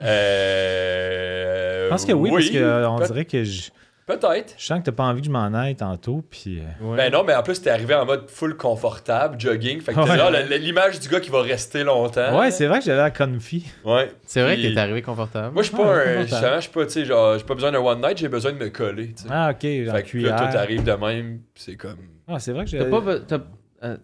Je pense que oui, parce que on dirait que je Peut-être. sens que t'as pas envie que je m'en aille tantôt, puis... Ouais. Ben non, mais en plus, t'es arrivé en mode full confortable, jogging. Fait que t'as Ouais. genre l'image du gars qui va rester longtemps. Ouais, c'est vrai que j'ai l'air comfy. Ouais. C'est vrai que Puis- t'es arrivé confortable. Moi, je suis Ouais, pas un. confortable. Justement, je suis pas, tu sais, genre, j'ai pas besoin d'un one night, j'ai besoin de me coller, tu sais. Ah, ok, genre Fait que là, cuillère. tout arrive de même, pis c'est comme. Ah, c'est vrai que j'ai... T'as pas.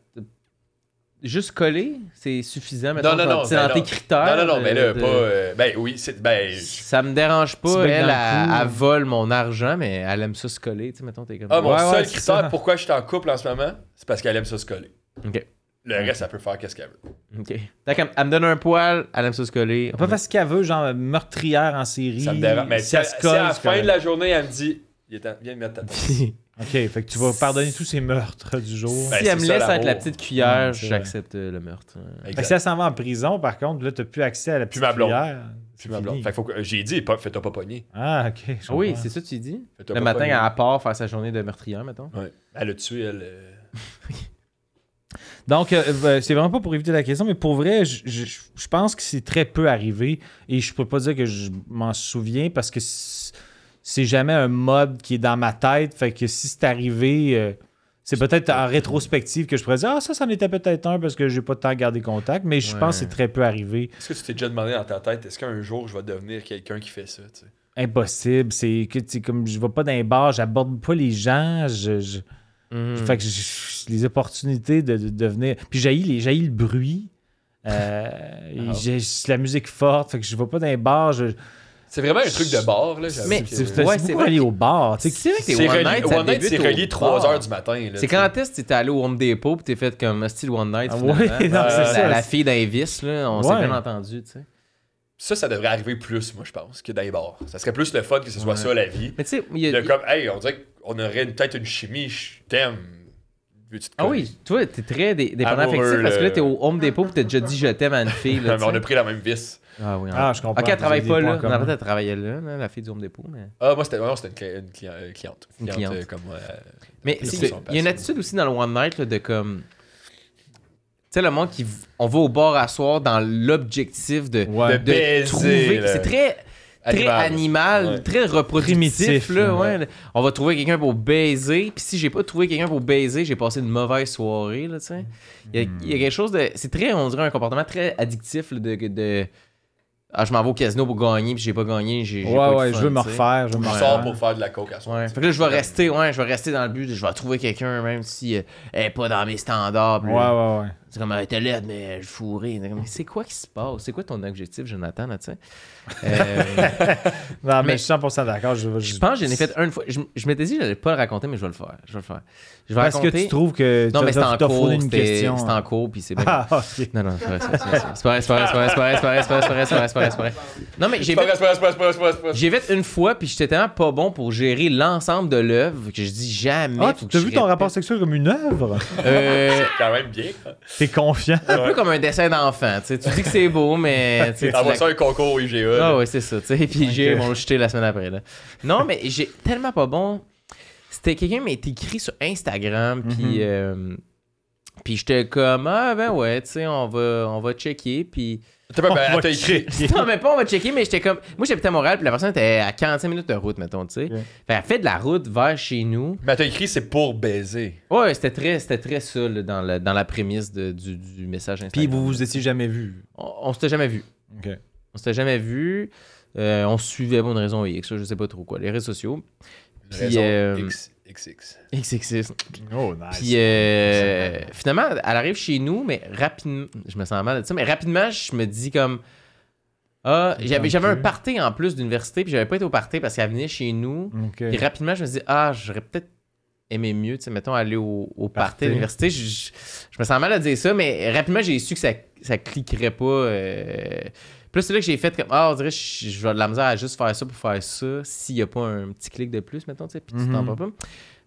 Juste coller, c'est suffisant. Mettons, Non, c'est dans tes critères. Non, mais là, de- pas. Ben oui, c'est. Ben. Ça me dérange Petit pas. bec Elle, dans le cou. elle vole mon argent, mais elle aime ça se coller. Tu sais, mettons, t'es comme. Ah, mon Ouais, seul c'est critère ça. pourquoi je suis en couple en ce moment, c'est parce qu'elle aime ça se coller. Ok. Le reste, elle peut faire qu'est-ce qu'elle veut. Ok. Fait qu'elle elle me donne un poil, elle aime ça se coller. On peut faire ce qu'elle veut, genre meurtrière en série. Ça me dérange. Mais si, elle si à la c'est fin de correct. la journée, elle me dit viens me mettre ta tête. Ok, fait que tu vas pardonner tous ces meurtres du jour. Ben, Si c'est elle me ça, laisse avec la l'amour. petite cuillère, c'est j'accepte le meurtre. Fait que si elle s'en va en prison, par contre, là, t'as plus accès à la petite ma blonde. cuillère. Puis ma blonde. Fait que faut que- j'ai dit, fais-toi pas pogner. Ah, ok. je Ah oui, comprends. c'est ça que tu dis? Fais-toi Le pas matin, pogner. à part faire sa journée de meurtrière, mettons. Ouais. Elle a tué, elle. Donc, c'est vraiment pas pour éviter la question, mais pour vrai, je pense que c'est très peu arrivé et je peux pas dire que je m'en souviens parce que c'est jamais un mode qui est dans ma tête. Fait que si c'est arrivé, c'est peut-être en rétrospective que je pourrais dire « Ah, ça en était peut-être un parce que j'ai pas de temps à garder contact. » Mais je Ouais. pense que c'est très peu arrivé. Est-ce que tu t'es déjà demandé dans ta tête, est-ce qu'un jour je vais devenir quelqu'un qui fait ça, tu sais? Impossible. C'est que, tu sais, comme je vais pas dans les bars, j'aborde pas les gens. Mhm. Fait que les opportunités de devenir. Puis j'haïs le bruit. J'ai la musique forte. Fait que je vais pas dans les bars. C'est vraiment un truc de bar, là. j'avoue Mais que- C'est Ouais, beaucoup c'est vrai aller au bar. Tu sais, C'est vrai que C'est tes One relié, Night, ça One Night, débute c'est relié au 3 bar. h du matin. là, C'est tu sais. quand est-ce que t'étais allé au Home Depot pis t'es fait comme style One Night, Ah finalement? oui, non, c'est ça. La fille d'un vice, là, on s'est Ouais. bien entendu, tu sais. Ça devrait arriver plus, moi, je pense, que dans les bars. Ça serait plus le fun que ce soit Ouais. ça, la vie. Mais tu sais, il y a... De comme, hey, on dirait qu'on aurait peut-être une chimie, je t'aime. Veux-tu te Ah coller? oui, toi, t'es très dépendant Amoureux, affectif parce que là, là. t'es au Home Depot pis t'as déjà dit je t'aime à une fille, là, Mais on tu a sais. pris la même vis. Ah oui, Ah, je comprends. Ok, elle travaille Vous avez pas des là. points Non, communs. peut-être elle travaillait là, la fille du Home Depot, mais... Ah, moi, c'était une cliente. Une cliente. Comme moi. Mais Plus il y a son une passion. attitude aussi dans le One Night là, de comme... Tu sais, le monde qui... On va au bar à soir dans l'objectif de, Ouais. De de baiser, trouver... là. C'est très animal, Ouais. très reproductif. Primitif, Là, là. ouais. On va trouver quelqu'un pour baiser. Puis si j'ai pas trouvé quelqu'un pour baiser, j'ai passé une mauvaise soirée. Là, tu sais. Il y a quelque chose de... C'est très, on dirait, un comportement très addictif là, de je m'en vais au casino pour gagner, puis j'ai pas gagné, j'ai pas Ouais, eu de ouais, fun, je veux me tu sais. refaire. Je veux me On refaire. sort pour faire de la coke à soir. Ouais. Fait que là, je vais rester dans le but, je vais trouver quelqu'un, même si elle est pas dans mes standards. Puis, Ouais. c'est comme, elle était laide, mais je fourré. C'est quoi qui se passe? C'est quoi ton objectif, Jonathan, là, tu sais? Non, mais Mais- je suis 100% d'accord. Je pense que j'en ai fait une fois. Je m'étais dit que j'allais pas le raconter, mais je vais le faire. Je vais Parce que raconter. tu trouves que Non, mais c'est en t'as cours. fourni une C'était question. en cours, puis c'est bien. Ah, ok. Non, c'est pas vrai. Non, mais j'ai fait une fois, puis j'étais tellement pas bon pour gérer l'ensemble de l'œuvre que je dis jamais. Ah, faut tu as que vu je ton répète. rapport sexuel comme une œuvre? Quand même bien. T'es confiant? Un peu comme un dessin d'enfant. Tu dis que c'est beau, mais. tu sais, tu T'envoies l'as- ça un concours au IGA. Ah là. ouais, c'est ça, tu sais. Puis j'ai mon jeté la semaine après, là. Non, mais j'ai tellement pas bon. C'était quelqu'un qui m'a écrit sur Instagram, puis j'étais comme, ah ben ouais, tu sais, on va checker, puis... T'as pas, ben, On elle va t'a écrit. checker. Non, mais pas on va checker, mais j'étais comme... Moi, j'habitais à Montréal, puis la personne était à 45 minutes de route, mettons, tu sais. Ok. Fait elle fait de la route vers chez nous. Mais elle t'a écrit, c'est pour baiser. Ouais, c'était très ça, là, dans la prémisse du message Instagram. Puis vous vous étiez jamais vus. On s'était jamais vu. OK. On s'était jamais vu. On se suivait pour une raison X, je sais pas trop quoi, les réseaux sociaux. Puis, Raison XX. XXX. Oh, nice. Puis finalement, elle arrive chez nous, mais rapidement, je me sens mal de ça, mais rapidement, je me dis comme, j'avais un party en plus d'université, puis j'avais pas été au party parce qu'elle venait chez nous. OK. Puis rapidement, je me dis, j'aurais peut-être aimé mieux, tu sais, mettons, aller au party à l'université. Je me sens mal à dire ça, mais rapidement, j'ai su que ça cliquerait pas. Puis là, c'est là que j'ai fait comme, on dirait que je vais de la misère à juste faire ça pour faire ça, s'il y a pas un petit clic de plus, mettons, tu sais, puis tu t'en parles pas.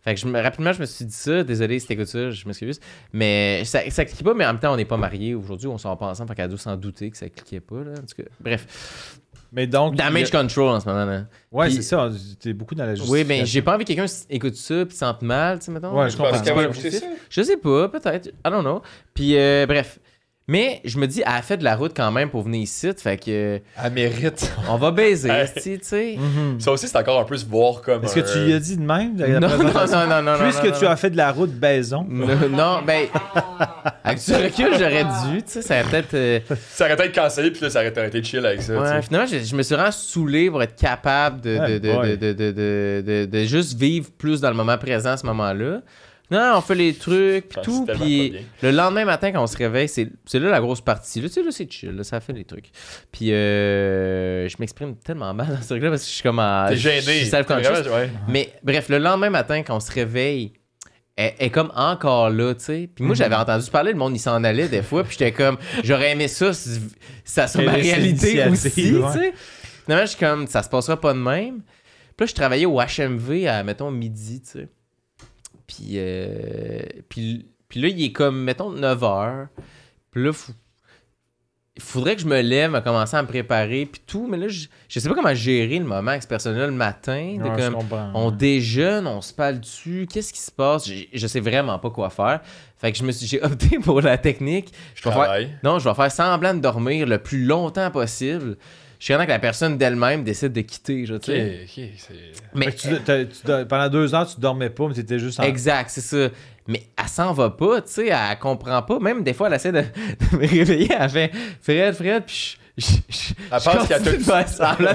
Fait que rapidement, je me suis dit ça. Désolé si t'écoutes ça, je m'excuse. Mais ça cliquait pas, mais en même temps, on n'est pas mariés. Aujourd'hui, on sort pas ensemble, fait qu'elle doit s'en douter que ça cliquait pas, là. En tout cas, bref. Mais donc. Damage control en ce moment, là. Ouais, Puis- c'est ça. T'es beaucoup dans la justice. Oui, mais j'ai pas envie que quelqu'un écoute ça puis sente mal, tu sais, mettons. Ouais, je comprends. Parce qu'elle va pas écouter ça. Je sais pas, peut-être. I don't know. Puis, bref. Mais je me dis, elle a fait de la route quand même pour venir ici, fait que Elle mérite. on va baiser, Hey. tu sais. Ça aussi, c'est encore un peu se voir comme. Est-ce que tu lui as dit de même? Non, non. Puisque tu as fait de la route baison. Non, ben, avec du recul, j'aurais dû, tu sais, ça aurait peut-être... Ça aurait été cancellé, puis là, ça aurait été chill avec ça. tu Ouais, sais. finalement, je me suis vraiment saoulé pour être capable de juste vivre plus dans le moment présent à ce moment-là. Non, on fait les trucs, pis Ah, tout, c'est tellement puis pas bien. le lendemain matin, quand on se réveille, c'est là la grosse partie. Là, tu sais, là, c'est chill, là, ça fait les trucs. Puis je m'exprime tellement mal dans ce truc-là parce que je suis comme en... T'es je gêné. suis self-conscious. Ouais. Mais bref, le lendemain matin, quand on se réveille, elle est comme encore là, tu sais. Puis moi, j'avais entendu parler, le monde, il s'en allait des fois, puis j'étais comme, j'aurais aimé ça si ça soit ma Quelle réalité aussi, tu initiative, ouais. sais. Finalement, je suis comme, ça se passera pas de même. Puis là, je travaillais au HMV à, mettons, midi, tu sais. Puis là, il est comme, mettons, 9h. Puis là, il faudrait que je me lève, à commencer à me préparer, puis tout. Mais là, je sais pas comment gérer le moment avec ce personnel le matin. De Ouais, je comme, comprends. on déjeune, on se parle dessus, qu'est-ce qui se passe? Je sais vraiment pas quoi faire. Fait que j'ai opté pour la technique. Je vais faire semblant de dormir le plus longtemps possible. Je suis que la personne d'elle-même décide de quitter, tu sais. Ok, c'est. Mais Fait que pendant 2 heures, tu dormais pas, mais t'étais juste en... exact, c'est ça. Mais elle s'en va pas, tu sais, elle comprend pas. Même des fois, elle essaie de me réveiller, elle fait Fred, puis Elle pense qu'elle t'a continue de faire semblant.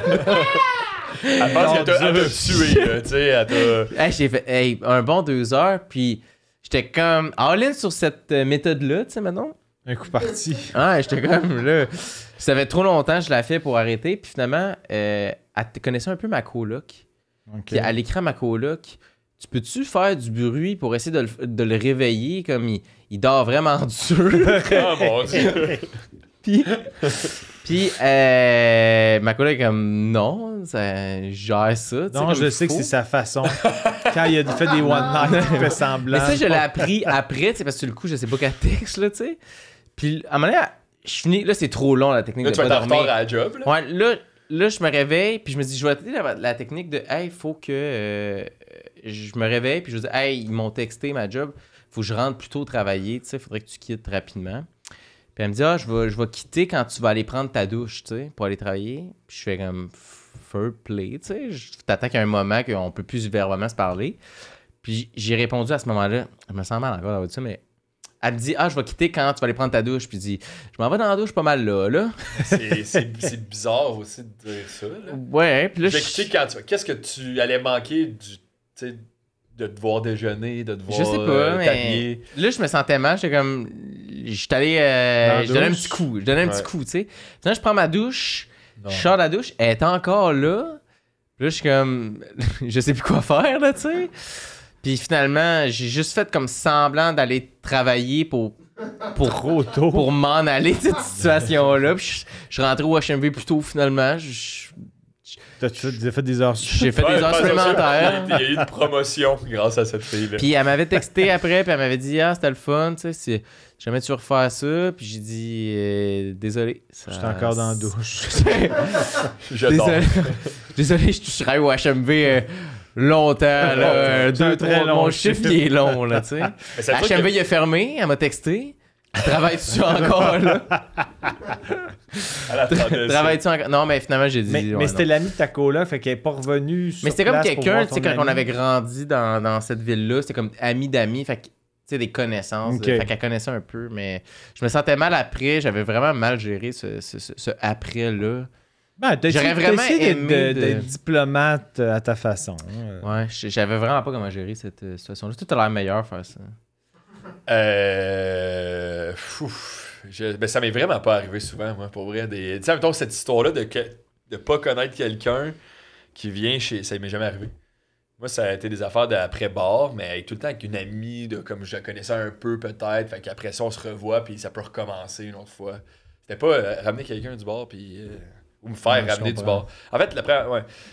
Elle pense qu'elle t'a tué, là, tu sais. Elle t'a. Hey, j'ai fait un bon 2 heures, puis j'étais comme all-in sur cette méthode-là, tu sais, maintenant. Un coup parti. Ah, j'étais comme là. Ça fait trop longtemps que je l'ai fait pour arrêter. Puis finalement, elle connaissait un peu ma coloc. OK. Puis à l'écran, ma coloc, tu peux-tu faire du bruit pour essayer de le réveiller comme il dort vraiment dur? Oh mon dieu. Puis ma coloc est comme non, ça gère ça. tu sais, Non, comme je il sais que faut. c'est sa façon. Quand il a fait des one-night, il fait semblant. Mais ça, je l'ai appris après, tu sais, parce que sur le coup, je sais pas quel texte, là, tu sais. Puis à un moment donné, je finis. Là, c'est trop long, la technique Là, de tu vas pas être en dormir. retard à la job, là. Ouais, là, je me réveille, puis je me dis, je vais tester la technique de hey, faut que je me réveille, puis je dis, hey, ils m'ont texté ma job, faut que je rentre plus tôt travailler, tu sais, faudrait que tu quittes rapidement. Puis elle me dit, je vais quitter quand tu vas aller prendre ta douche, tu sais, pour aller travailler. Puis je fais comme fair play, tu sais, je t'attends qu'à un moment qu'on peut plus verbalement se parler. Puis j'ai répondu à ce moment-là, je me sens mal encore d'avoir dit ça, mais elle me dit « Ah, je vais quitter quand tu vas aller prendre ta douche. » Puis je dis « Je m'en vais dans la douche pas mal là. » C'est bizarre aussi de dire ça. Là. Ouais, puis là... Je vais quitter quand tu vas. Qu'est-ce que tu allais manquer de te voir déjeuner, de te voir Je sais pas, mais t'habiller? là, je me sentais mal. J'étais comme... J'étais allé... je donnais un petit coup. Tu sais. Finalement, je prends ma douche. Je sors de la douche. Elle est encore là. Puis là, je suis comme... je sais plus quoi faire, là, tu sais. Puis finalement, j'ai juste fait comme semblant d'aller travailler pour m'en aller de cette situation-là. Puis je suis rentré au HMV plus tôt, finalement. T'as-tu fait des heures J'ai fait des heures supplémentaires. Il y a eu une promotion grâce à cette fille-là. Puis elle m'avait texté après, puis elle m'avait dit « Ah, c'était le fun, tu sais, si jamais tu veux refaire ça. » Puis j'ai dit « Désolé. » J'étais encore dans la douche. J'adore. Désolé, je toucherai au HMV longtemps, là. 2-3 long mon chiffre, il est long, là, tu sais. HMV, il a fermé, elle m'a texté. Travailles-tu encore, là? Travailles-tu encore? Non, mais finalement, j'ai dit... Mais c'était l'ami de ta coloc, fait qu'elle est pas revenue sur mais c'était comme place quelqu'un, pour tu voir sais, ton quand on ami. avait grandi dans cette ville-là, c'était comme ami d'amis, fait que, tu sais, des connaissances. Ok. Fait qu'elle connaissait un peu, mais je me sentais mal après. J'avais vraiment mal géré ce après-là. Ben, J'aurais vraiment aimé d'être diplomate à ta façon. Ouais, j'avais vraiment pas comment gérer cette situation-là. Tout a l'air meilleur faire ça. Ben, ça m'est vraiment pas arrivé souvent, moi, pour vrai. Tu sais, mettons, cette histoire-là de pas connaître quelqu'un qui vient chez... Ça m'est jamais arrivé. Moi, ça a été des affaires d'après-bar, mais tout le temps avec une amie, comme je la connaissais un peu peut-être, fait qu'après ça, on se revoit, puis ça peut recommencer une autre fois. C'était pas ramener quelqu'un du bar, puis... ou me faire ramener du bar. En fait,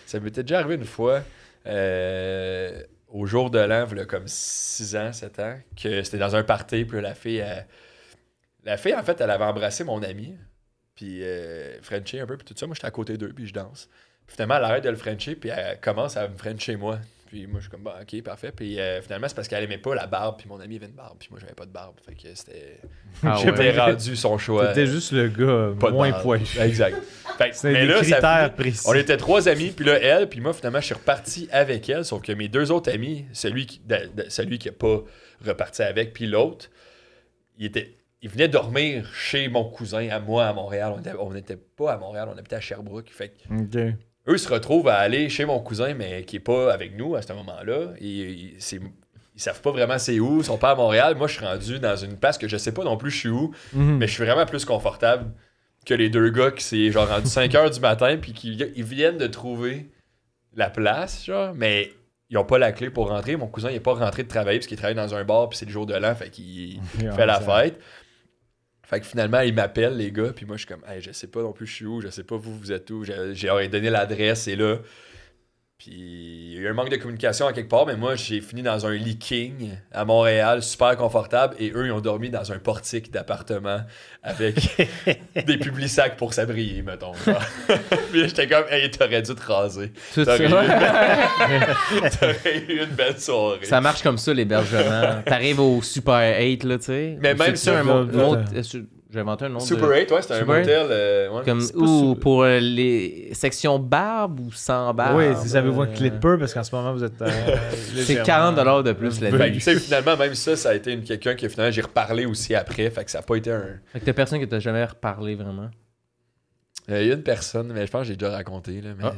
ça m'était déjà arrivé une fois... au jour de l'an, il y a comme 6 ans, 7 ans, que c'était dans un party, puis la fille, en fait, elle avait embrassé mon ami, puis Frenchie un peu, puis tout ça. Moi, j'étais à côté d'eux, puis je danse. Puis finalement, elle arrête de le Frencher, puis elle commence à me Frencher moi. Puis moi, je suis comme, bah, ok, parfait. Puis finalement, c'est parce qu'elle aimait pas la barbe, puis mon ami avait une barbe, puis moi, j'avais pas de barbe. Fait que c'était... J'avais rendu son choix. C'était juste le gars pas moins barbe. poilu. Exact. C'est des critères précis. On était 3 amis, puis là, elle, puis moi, finalement, je suis reparti avec elle, sauf que mes 2 autres amis, celui qui a pas reparti avec, puis l'autre, il venait dormir chez mon cousin, à moi, à Montréal. On n'était pas à Montréal, on habitait à Sherbrooke. Fait que eux se retrouvent à aller chez mon cousin, mais qui est pas avec nous à ce moment-là. Ils savent pas vraiment c'est où, ils sont pas à Montréal. Moi, je suis rendu dans une place que je sais pas non plus je suis où, mais je suis vraiment plus confortable que les 2 gars qui c'est genre rendu 5h du matin, puis ils viennent de trouver la place, genre, mais ils ont pas la clé pour rentrer. Mon cousin, il est pas rentré de travailler parce qu'il travaille dans un bar, puis c'est le jour de l'an, fait qu'il fait la fête. Fait que finalement, ils m'appellent, les gars, puis moi, je suis comme, hey, je sais pas non plus je suis où, je sais pas vous êtes où. J'ai donné l'adresse, et là. Puis il y a eu un manque de communication à quelque part, mais moi, j'ai fini dans un lit king à Montréal, super confortable, et eux, ils ont dormi dans un portique d'appartement avec des publisacs pour s'abrier, mettons. Puis j'étais comme, hey, t'aurais dû te raser. T'aurais eu une belle soirée. Ça marche comme ça, l'hébergement. T'arrives au Super 8, là, tu sais. Mais même c'est j'ai inventé un nom. Super 8, ouais, c'était un motel. Ouais. Comme, ou pour les sections barbe ou sans barbe. Oui, si savez-vous un clipper, parce qu'en ce moment, vous êtes... c'est $40 de plus la nuit. Finalement, même ça a été quelqu'un que finalement, j'ai reparlé aussi après. Fait que ça n'a pas été un... Fait que t'as personne que t'as jamais reparlé, vraiment? Il y a une personne, mais je pense que j'ai déjà raconté, là, mais...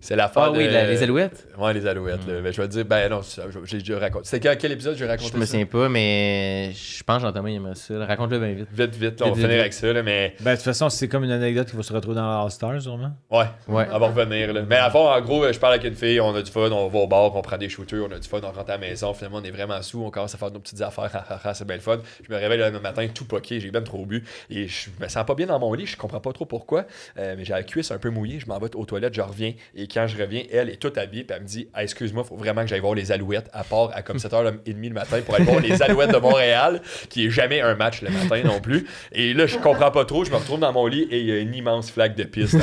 C'est l'affaire oui, les Alouettes? Ouais, les Alouettes. Là. Mais je vais te dire, ben non, j'ai déjà raconté. C'était quel épisode j'ai raconté ça? Je me souviens pas, mais je pense que Jean-Thomas aimerait ça. Raconte-le bien vite. Vite, là, on va finir avec ça, là, mais... Ben, de toute façon, c'est comme une anecdote qui va se retrouver dans l'All-Star, sûrement. Ouais, on va revenir, là. Mais à fond, en gros, je parle avec une fille, on a du fun, on va au bar, on prend des shooters, on a du fun, on rentre à la maison, finalement, on est vraiment sous, on commence à faire nos petites affaires, c'est bien le fun. Je me réveille le matin tout poqué, j'ai bien trop bu, et je me sens pas bien dans mon lit, je comprends pas trop pourquoi, mais j'ai la cuisse un peu mouillée, je m'en vais aux toilettes, je reviens, et quand je reviens, elle est toute habillée, puis elle me dit ah, excuse-moi, faut vraiment que j'aille voir les Alouettes à part à comme 7h30 le matin pour aller voir les Alouettes de Montréal, qui est jamais un match le matin non plus. Et là, je comprends pas trop, je me retrouve dans mon lit et il y a une immense flaque de pisse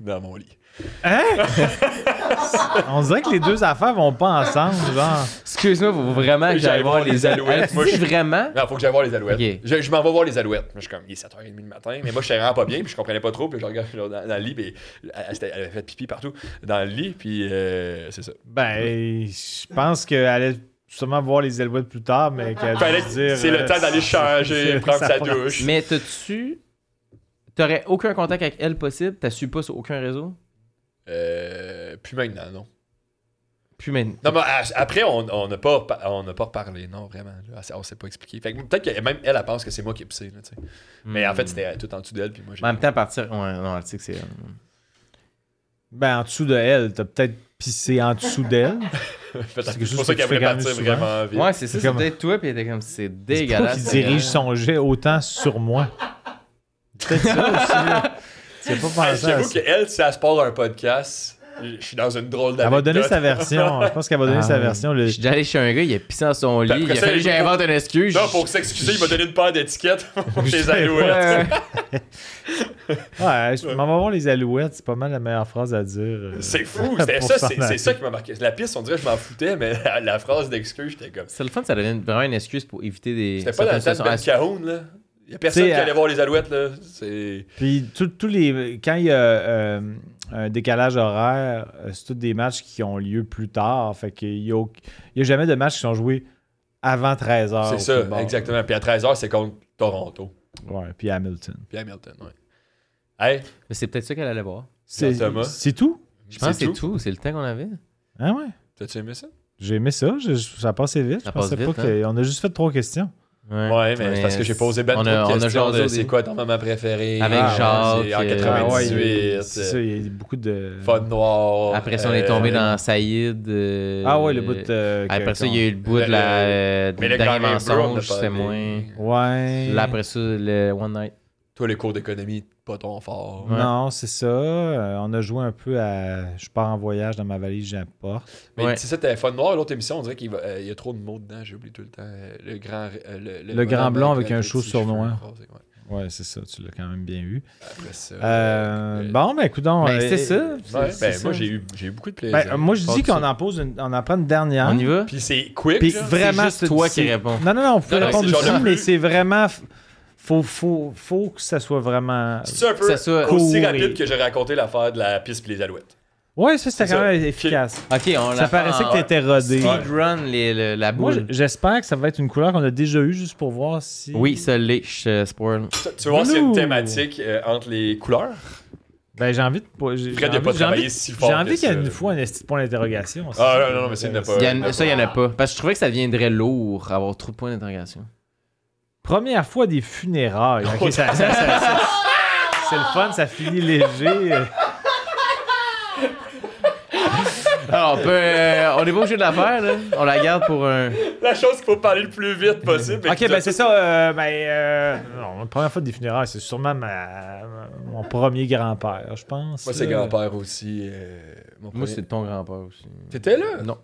dans mon lit. Hein? On dirait que les 2 affaires vont pas ensemble, genre. Excuse-moi, faut vraiment que j'aille voir les Alouettes. Moi, vraiment? Non, faut que j'aille voir les Alouettes. Okay. Je m'en vais voir les Alouettes. Moi, je suis comme, il est 7h30 le matin, mais moi, je suis vraiment pas bien, puis je comprenais pas trop, puis je regarde dans le lit, puis elle avait fait pipi partout dans le lit, puis c'est ça. Ben, je pense qu'elle sûrement voir les Alouettes plus tard, mais qu'elle a dû dire... C'est le temps d'aller changer, prendre sa douche. Mais t'aurais aucun contact avec elle possible? T'as su pas sur aucun réseau? Puis maintenant, non. Puis maintenant. Non, mais après, on n'a pas reparlé, non, vraiment. Là, on s'est pas expliqué. Fait que peut-être que même elle pense que c'est moi qui ai pissé, là, tu sais. Mais en fait, c'était tout en dessous d'elle, puis moi, j'ai... En même temps, partir... Ouais, non, elle sait que c'est elle. Ben, en dessous de elle, t'as peut-être pissé en dessous d'elle. C'est pour ça qu'elle voulait partir vraiment vite. Ouais, c'est ça, c'est comme- peut-être toi, puis elle était comme, c'est C'est pas dégueulasse. qu'il dirige son jet autant sur moi. Peut-être ça aussi, là. C'est pas pensé à J'avoue ça. qu'elle, si elle se part un podcast, je suis dans une drôle Elle d'anecdote. va donner sa version. Je pense qu'elle va donner sa version. Je suis déjà allé chez un gars, il a pissé dans son lit, Puis après il a ça, fallu que j'invente une excuse. Non, pour s'excuser, il m'a donné une paire d'étiquettes pour les Alouettes. Ouais, je m'en vais voir les Alouettes. C'est pas mal la meilleure phrase à dire. C'est fou, c'était Pour ça, s'en c'est aller. ça qui m'a marqué. La piste, on dirait que je m'en foutais, mais la phrase d'excuse, j'étais comme... C'est le fun, ça devient vraiment une excuse pour éviter des... C'était pas dans le temps de Ben Cahoon, là. Il y a personne T'sais, qui allait voir les Alouettes, là. C'est... Puis tous les quand il y a un décalage horaire, c'est tous des matchs qui ont lieu plus tard. Fait qu'il y a jamais de matchs qui sont joués avant 13h. C'est ça, exactement. Puis à 13h, c'est contre Toronto. Ouais, puis Hamilton. Puis Hamilton, ouais. Hey, Mais c'est peut-être ça qu'elle allait voir. Thomas. C'est tout? Je pense que c'est tout, c'est le temps qu'on avait. Ah ouais? T'as-tu aimé ça? J'ai aimé ça. Ça passait vite. Ça Je pensais passe pas vite, qu'on a juste fait 3 questions. Ouais, mais c'est parce que j'ai posé ben trop de questions de c'est quoi ton moment préféré? Avec Jacques, c'est en 98. C'est ça, il y a beaucoup de... Fun noir. Après ça, on est tombé dans Saïd. Ah ouais, le bout Après ça, il y a eu le bout de la mais le dernier Grand Rainbow, on mensonge, n'a pas c'était aimé. moins. Ouais. Là, après ça, le One Night. Toi, les cours d'économie, pas ton fort. Ouais. Non, c'est ça. On a joué un peu à je pars en voyage dans ma valise, j'importe. Mais Ouais. c'est ça, t'avais Fun Noir, l'autre émission, on dirait qu'il y a trop de mots dedans, j'ai oublié tout le temps. Le Grand Blond avec la un petite show sur cheveux, noir. ouais. Ouais, c'est ça. Tu l'as quand même bien eu. Après ça. Bon, ben écoute donc. Ben, c'est ça. Ouais, c'est ben, ça. moi, j'ai eu beaucoup de plaisir. Ben, moi, je dis Pas qu'on ça. on en prend une dernière. On y va? Puis c'est quick, Puis genre. vraiment, juste toi qui c'est- réponds. Non, on peut Non, non, répondre c'est genre aussi, le mais plus- c'est vraiment... Faut que ça soit vraiment... C'est un peu Que ça soit aussi court rapide et- que j'ai raconté l'affaire de la piste pis les Alouettes. Ouais, ça, c'était C'est quand ça. même efficace. Ok, on Ça paraissait que t'étais rodé. Speedrun la Moi, boule. j'espère que ça va être une couleur qu'on a déjà eue, juste pour voir si... Oui, ça l'est, je spoil. Tu veux voir s'il y a une Ouh. thématique entre les couleurs? Ben, j'ai envie de... Fred n'a pas travaillé si fort J'ai envie que qu'il y ait ça, une là. fois un esti de point d'interrogation. Ah non, mais c'est ne pas. Ça, il y en a pas. Parce que je trouvais que ça deviendrait lourd, avoir trop de points d'interrogation. Première fois des funérailles. Ok, ça- c'est le fun, ça finit léger. Alors, on est pas obligé de la faire, là. On la garde pour un... La chose qu'il faut parler le plus vite possible. mais Ok, qui ben doit- c'est ça. Non, la première fois des funérailles, c'est sûrement mon premier grand-père, je pense. Moi, c'est grand-père aussi. Moi, premier- c'est ton grand-père aussi. T'étais là? Non.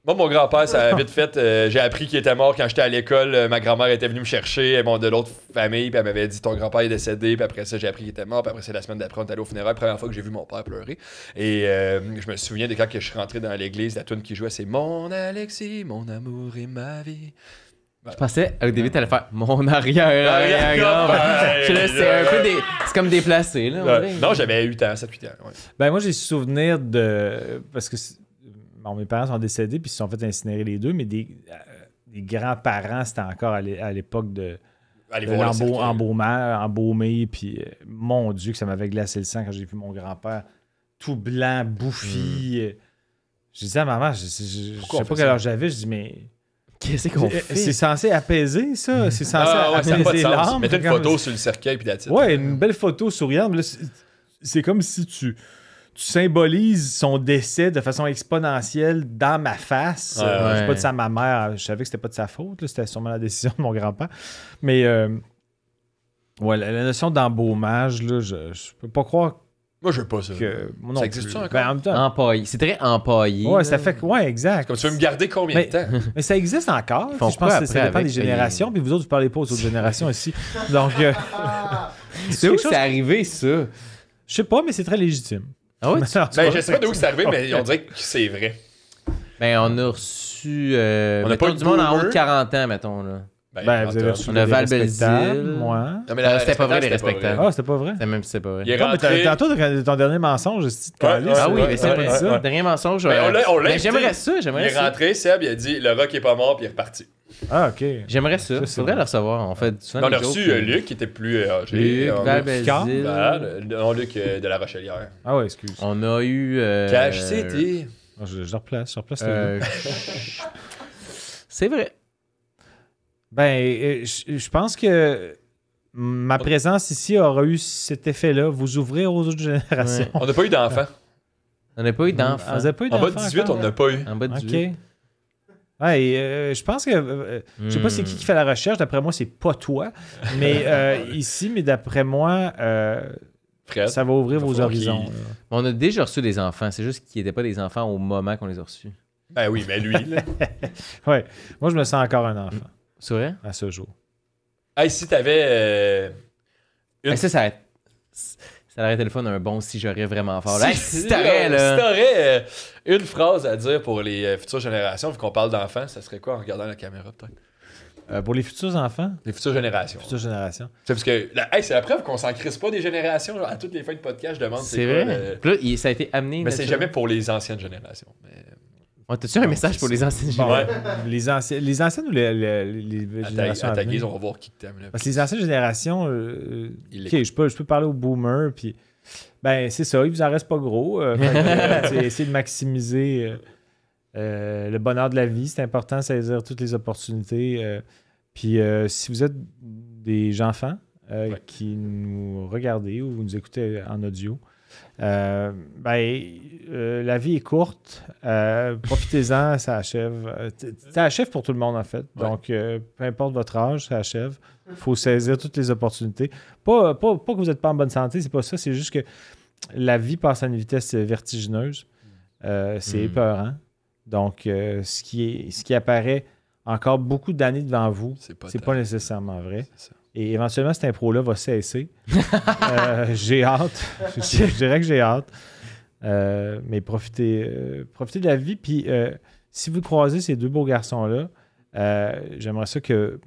Moi, mon grand-père, ça a vite fait. J'ai appris qu'il était mort quand j'étais à l'école. Ma grand-mère était venue me chercher, bon, de l'autre famille, puis elle m'avait dit ton grand-père est décédé. Puis après ça, j'ai appris qu'il était mort. Puis après ça, la semaine d'après, on est allé au funérailles. Première fois que j'ai vu mon père pleurer. Et je me souviens de quand que je suis rentré dans l'église, la tune qui jouait, c'est Mon Alexis, mon amour et ma vie. Je pensais, au début, t'allais faire mon arrière-grand-père. Je sais, c'est un peu des... C'est comme déplacé, là. on dirait. Non, j'avais 8 ans, 7-8 ans. Ouais. Ben moi, j'ai souvenir de... Parce que bon, mes parents sont décédés, puis ils se sont fait incinérer les deux, mais des grands-parents, c'était encore à l'époque de Allez voir le cercueil. embaumé, puis mon Dieu, que ça m'avait glacé le sang quand j'ai vu mon grand-père tout blanc, bouffi. J'ai dit à maman, je sais Pourquoi on pas fait quel ça? âge j'avais, je dis, mais... Qu'est-ce qu'on fait? C'est censé apaiser, ça. C'est censé Ah ouais, ça n'a pas de apaiser sens. l'âme. Mettez une Comme- photo sur le cercueil puis la titre. Ouais, une belle photo souriante. mais là, c'est comme si tu symbolises son décès de façon exponentielle dans ma face. Ouais, Je sais ouais. pas de ça, ma mère, je savais que c'était pas de sa faute. là, C'était sûrement la décision de mon grand-père. Mais ouais, la notion d'embaumage, là, je peux pas croire Moi, je veux pas ça. que. Moi Ça non existe plus. ça encore? Ben, en même temps. Empaillé. C'est très empaillé. Ouais, là. ça fait que. Ouais, exact. Comme tu veux me garder combien de temps? Mais ça existe encore. font Je pense quoi que ça après dépend avec? des générations. Puis vous autres, vous parlez pas aux autres générations ici. Donc, C'est où quelque que chose- c'est arrivé, ça? je sais pas, mais c'est très légitime. Ah ouais? En tout cas, Ben, je sais pas d'où c'est arrivé, mais on dirait que c'est vrai. Ben, on a reçu... On a mettons pas eu du monde en haut boomer. de 40 ans, mettons, là. Ben, vous avez reçu On a des Val respectables, Belzile. moi. Non, mais la C'était pas vrai, les respectable, respectables. Ah, c'était pas vrai? C'est même si c'est pas vrai. Il est Non, mais rentré. tantôt, ton dernier mensonge, c'est de calice. Ah oui, Ouais, mais c'est ouais, pas ouais, ça. ouais. Dernier mensonge. Ben, on l'a Mais j'aimerais invité. ça, Il j'aimerais est ça. rentré, Seb, il a dit le rock est pas mort, puis il est reparti. Ah, OK. J'aimerais ça. Ça, c'est Faudrait bon. le recevoir. On fait souvent On a des reçu jokes, Luc, qui était plus âgé. Luc, On a- Val Picard. Belzile. non, Luc de la Rochelière. Ah ouais, excuse. On a eu. Cash City. Ah, je replace le euh, C'est vrai. Ben, je pense que ma présence ici aura eu cet effet-là, vous ouvrir aux autres générations. Ouais. On n'a pas eu d'enfants. On n'a pas eu Ah, d'enfants. vous avez pas eu En bas de d'enfants 18, on encore? n'a pas eu. En bas de OK. 18. Ouais, et, je pense que... je sais pas c'est qui fait la recherche. D'après moi, c'est pas toi. Mais ici, mais d'après moi, Fred. ça va ouvrir Il va vos falloir horizons. qu'il- là. On a déjà reçu des enfants. C'est juste qu'ils n'étaient pas des enfants au moment qu'on les a reçus. Ben oui, mais lui, là. Ouais. Moi, je me sens encore un enfant C'est vrai? à ce jour. Hey, si t'avais. Une- Mais ça aurait été le fun un bon si j'aurais vraiment fort. Hey, si Si t'aurais, là. t'aurais une phrase à dire pour les futures générations, vu qu'on parle d'enfants, ça serait quoi en regardant la caméra, peut-être? Pour les futurs enfants, Les futures générations. futures générations. C'est parce que hey, c'est la preuve qu'on s'en crisse pas des générations. Genre, à toutes les fins de podcast, je demande C'est quoi, vrai? Puis là, ça a été amené. Mais c'est naturellement. jamais pour les anciennes générations. Mais... Ouais, t'as-tu un message pour les anciennes Bon, générations? les anciennes ou les générations À à ta venir? guise, on va voir qui t'aime. Là. Parce que les anciennes générations, Il ok, je peux parler aux boomers, puis ben c'est ça, il vous en reste pas gros. Fait que, essayez de maximiser le bonheur de la vie, c'est important de saisir toutes les opportunités. Puis si vous êtes des enfants qui nous regardez ou vous nous écoutez en audio, la vie est courte, profitez-en, ça achève. Ça achève pour tout le monde en fait. Ouais. Donc, peu importe votre âge, ça achève. Il faut saisir toutes les opportunités. Pas que vous n'êtes pas en bonne santé, c'est pas ça, c'est juste que la vie passe à une vitesse vertigineuse. C'est épeurant. Donc, ce qui apparaît encore beaucoup d'années devant vous, c'est pas nécessairement vrai. C'est ça. Et éventuellement, cette impro-là va cesser. J'ai hâte. Je dirais que j'ai hâte. Mais profitez de la vie. Puis, si vous croisez ces deux beaux garçons-là, j'aimerais ça que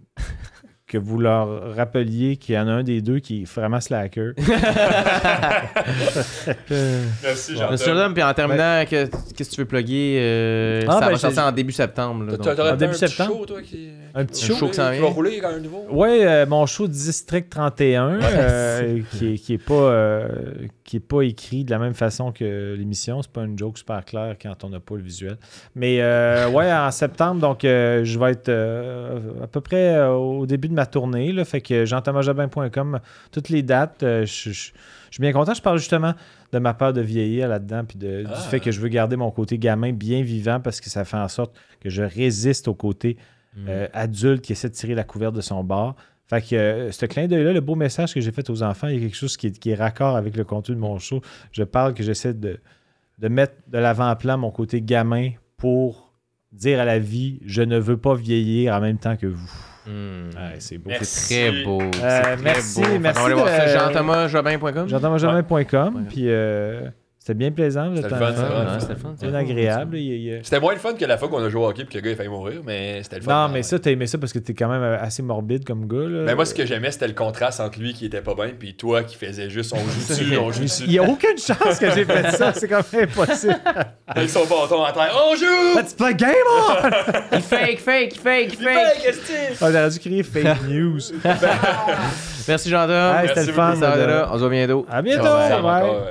vous leur rappeliez qu'il y en a un des deux qui est vraiment slacker. Merci, Monsieur Jean-Tom. Jordan, puis en terminant, qu'est-ce que tu veux plugger? Ça va sortir en début septembre. Là, donc. T'aurais En début un petit septembre? show, toi, qui... Un petit Un show. show qui s'en Tu vient. vas rouler quand même nouveau? Oui, mon show District 31, qui est pas écrit de la même façon que l'émission. C'est pas une joke super claire quand on n'a pas le visuel. Mais en septembre, donc je vais être à peu près au début de ma tournée. Là, fait que jeanthomasjobin.com, toutes les dates. Je suis bien content. Je parle justement de ma peur de vieillir là-dedans, puis du fait que je veux garder mon côté gamin bien vivant parce que ça fait en sorte que je résiste au côté adulte qui essaie de tirer la couverte de son bord. Fait que ce clin d'œil-là, le beau message que j'ai fait aux enfants, il y a quelque chose qui est raccord avec le contenu de mon show. Je parle que j'essaie de mettre de l'avant-plan mon côté gamin pour dire à la vie, je ne veux pas vieillir en même temps que vous. Ouais, c'est beau. Merci. C'est très beau. C'est très merci, beau. Fait qu'on merci va aller voir ça. de- jeanthomasjobin.com. Jeanthomasjobin.com, puis c'était bien plaisant. Vous êtes C'était le fun, c'est vrai. C'était le fun. bien agréable. C'était moins le fun que la fois qu'on a joué au hockey et que le gars il failli mourir, mais c'était le fun. Non, mais ça, t'as aimé ça parce que t'es quand même assez morbide comme gars. Là. Mais moi, ce que j'aimais, c'était le contraste entre lui qui était pas bien puis toi qui faisais juste on joue dessus, on joue dessus. Il n'y a aucune chance que j'ai fait ça. C'est quand même impossible. Avec son bâton à terre, on joue! Let's play game on! Il fake. J'aurais dû crier fake news. Merci, Jean-Tom. Hey, c'était Merci le fun. beaucoup. Ça va, là. On se voit bientôt. À bientôt. Ciao, bye. Ça va bye. encore,